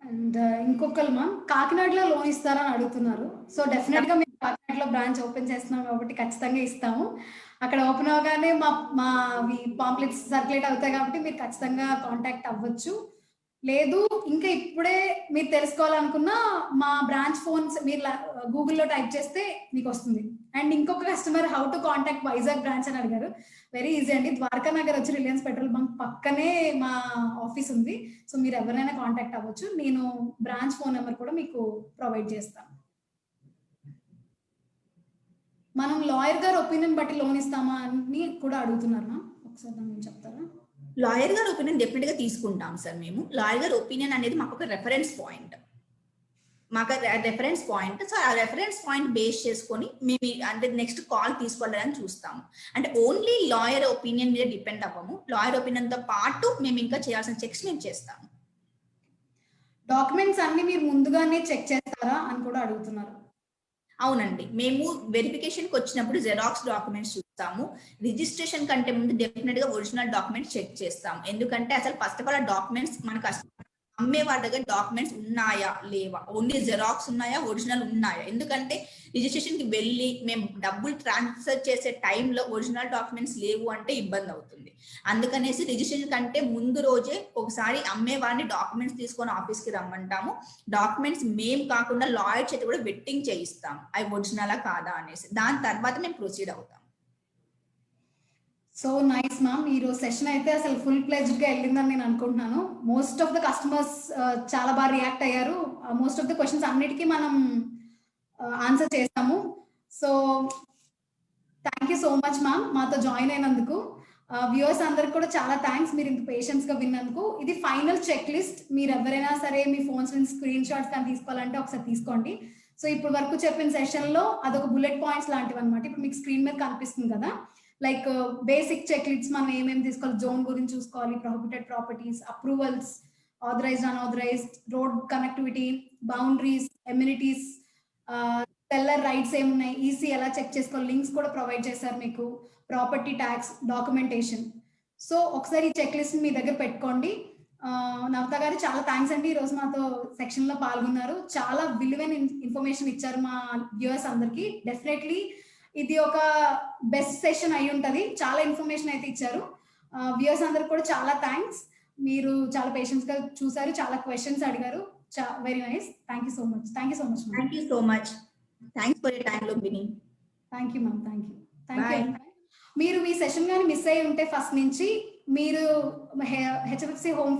Speaker 1: అండ్ ఇంకొకరు మ్యామ్ కాకినాడలో లోన్ ఇస్తారని అడుగుతున్నారు. సో డెఫినెట్ గా మేము కాకినాడలో బ్రాంచ్ ఓపెన్ చేస్తున్నాం కాబట్టి ఖచ్చితంగా ఇస్తాము. అక్కడ ఓపెన్ అవగానే మా పాంప్లెట్స్ సర్క్యులేట్ అవుతాయి కాబట్టి మీరు ఖచ్చితంగా కాంటాక్ట్ అవ్వచ్చు. లేదు ఇంకా ఇప్పుడే మీరు తెలుసుకోవాలనుకున్నా మా బ్రాంచ్ ఫోన్స్ మీరు గూగుల్లో టైప్ చేస్తే మీకు వస్తుంది. అండ్ ఇంకొక customer how to contact Vizag branch అని అడిగారు. వెరీ ఈజీ అండి. ద్వారకా నగర్ వచ్చి రిలయన్స్ పెట్రోల్ బంక్ పక్కనే మా ఆఫీస్ ఉంది. సో మీరు ఎవరైనా కాంటాక్ట్ అవ్వచ్చు. నేను బ్రాంచ్ ఫోన్ నెంబర్ కూడా మీకు ప్రొవైడ్ చేస్తాను. మనం లాయర్ గారు ఒపీనియన్ బట్టి లోన్ ఇస్తామా అని కూడా అడుగుతున్నారు మ్యామ్. ఒకసారి దాన్ని చెప్తారా?
Speaker 2: లాయర్ గారి ఒపీనియన్ డెఫినెట్ గా తీసుకుంటాం సార్. మేము లాయర్ గారి ఒపీనియన్ అనేది మాకు ఒక రెఫరెన్స్ పాయింట్. సో ఆ రెఫరెన్స్ పాయింట్ బేస్ చేసుకొని మేము అంటే నెక్స్ట్ కాల్ తీసుకోవాలని చూస్తాము. అంటే ఓన్లీ లాయర్ ఒపీనియన్ మీద డిపెండ్ అవ్వము. లాయర్ ఒపీనియన్ తో పాటు మేము ఇంకా చేయాల్సిన చెక్స్ మేము చేస్తాము.
Speaker 1: డాక్యుమెంట్స్ అన్ని మీరు ముందుగానే చెక్ చేస్తారా అని కూడా అడుగుతున్నారు.
Speaker 2: అవునండి, మేము వెరిఫికేషన్కి వచ్చినప్పుడు జెరాక్స్ డాక్యుమెంట్స్ చూస్తాము. రిజిస్ట్రేషన్ కంటే ముందు డెఫినెట్ గా ఒరిజినల్ డాక్యుమెంట్స్ చెక్ చేస్తాము. ఎందుకంటే అసలు ఫస్ట్ ఆఫ్ ఆల్ ఆ డాక్యుమెంట్స్ మనకు అమ్మే వాళ్ళ దగ్గర డాక్యుమెంట్స్ ఉన్నాయా లేవా, ఓన్లీ జెరాక్స్ ఉన్నాయా ఒరిజినల్ ఉన్నాయా. ఎందుకంటే రిజిస్ట్రేషన్ కి వెళ్ళి మేము డబ్బులు ట్రాన్స్ఫర్ చేసే టైంలో ఒరిజినల్ డాక్యుమెంట్స్ లేవు అంటే ఇబ్బంది అవుతుంది. అందుకనేసి రిజిస్ట్రేషన్ కంటే ముందు రోజే ఒకసారి అమ్మే వారిని డాక్యుమెంట్స్ తీసుకొని ఆఫీస్కి రమ్మంటాము. డాక్యుమెంట్స్ మేము కాకుండా లాయర్ చేత కూడా వెట్టింగ్ చేయిస్తాము అవి ఒరిజినలా కాదా అనేసి. దాని తర్వాత మేము ప్రొసీడ్ అవుతాం.
Speaker 1: So nice ma'am. ఈరోజు సెషన్ అయితే అసలు ఫుల్ ప్లెజ్డ్ గా వెళ్ళిందని నేను అనుకుంటున్నాను. మోస్ట్ ఆఫ్ ద కస్టమర్స్ చాలా బాగా రియాక్ట్ అయ్యారు. మోస్ట్ ఆఫ్ ద క్వశ్చన్స్ అన్నిటికీ మనం ఆన్సర్ చేస్తాము. So thank you so much ma'am మాతో జాయిన్ అయినందుకు. వ్యూవర్స్ అందరికి కూడా చాలా థ్యాంక్స్ మీరు ఇంత పేషెన్స్ గా విన్నందుకు. ఇది ఫైనల్ చెక్ లిస్ట్. మీరు ఎవరైనా సరే మీ ఫోన్స్ నుంచి స్క్రీన్ షాట్స్ కానీ తీసుకోవాలంటే ఒకసారి తీసుకోండి. సో ఇప్పుడు వరకు చెప్పిన సెషన్ లో అదొక బుల్లెట్ పాయింట్స్ లాంటివి అనమాట. ఇప్పుడు మీకు స్క్రీన్ మీద కనిపిస్తుంది కదా, లైక్ బేసిక్ చెక్ లిస్ట్ మనం ఏమేమి తీసుకోవాలి, జోన్ గురించి చూసుకోవాలి, prohibited properties, approvals, authorised unauthorised, road connectivity, boundaries, amenities, seller rights ఏమున్నాయి, ఈసీ ఎలా చెక్ చేసుకోవాలి, లింక్స్ కూడా ప్రొవైడ్ చేశారు మీకు, ప్రాపర్టీ ట్యాక్స్, డాక్యుమెంటేషన్. సో ఒకసారి ఈ చెక్ లిస్ట్ మీ దగ్గర పెట్టుకోండి. నవత గారు చాలా థ్యాంక్స్ అండి. ఈ రోజు మాతో సెక్షన్ లో పాల్గొన్నారు. చాలా విలువైన ఇన్ఫర్మేషన్ ఇచ్చారు మా వ్యూవర్స్ అందరికి. డెఫినెట్లీ ఇది ఒక బెస్ట్ సెషన్ అయి ఉంటది. చాలా ఇన్ఫర్మేషన్ అయితే ఇచ్చారు. వ్యూవర్స్ అందరికి కూడా చాలా థ్యాంక్స్. మీరు చాలా పేషెన్స్ గా చూసారు, చాలా క్వశ్చన్స్ అడిగారు. Very nice. Thank you so much. Thank you so much.
Speaker 2: Thank you so much. Thanks for your time లోబిని.
Speaker 1: Thank you ma'am. Thank you. Thank you. మీరు మీ సెషన్ కానీ మిస్ అయ్యి ఉంటే ఫస్ట్ నుంచి మీరు హెచ్ఎఫ్సి హోమ్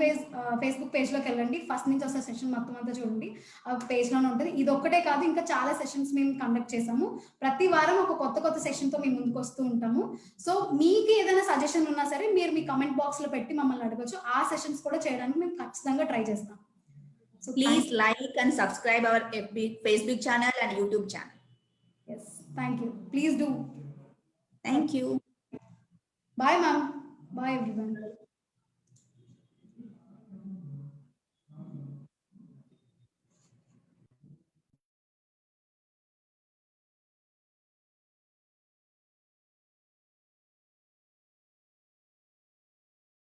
Speaker 1: ఫేస్బుక్ పేజ్ లోకి వెళ్ళండి. ఫస్ట్ నుంచి వస్తే సెషన్ మొత్తం అంతా చూడండి, ఆ పేజ్ లోనే ఉంటుంది. ఇది ఒక్కటే కాదు, ఇంకా చాలా సెషన్స్ మేము కండక్ట్ చేసాము. ప్రతి వారం ఒక కొత్త సెషన్ తో మేము ముందుకు వస్తూ ఉంటాము. సో మీకు ఏదైనా సజెషన్ ఉన్నా సరే మీరు మీ కమెంట్ బాక్స్ లో పెట్టి మమ్మల్ని అడగచ్చు. ఆ సెషన్స్ కూడా చేయడానికి మేము ఖచ్చితంగా ట్రై చేస్తాం.
Speaker 2: So please like and subscribe our Facebook channel and YouTube channel.
Speaker 1: Yes, thank you. Please do.
Speaker 2: Thank you.
Speaker 1: Bye ma'am. Bye everyone.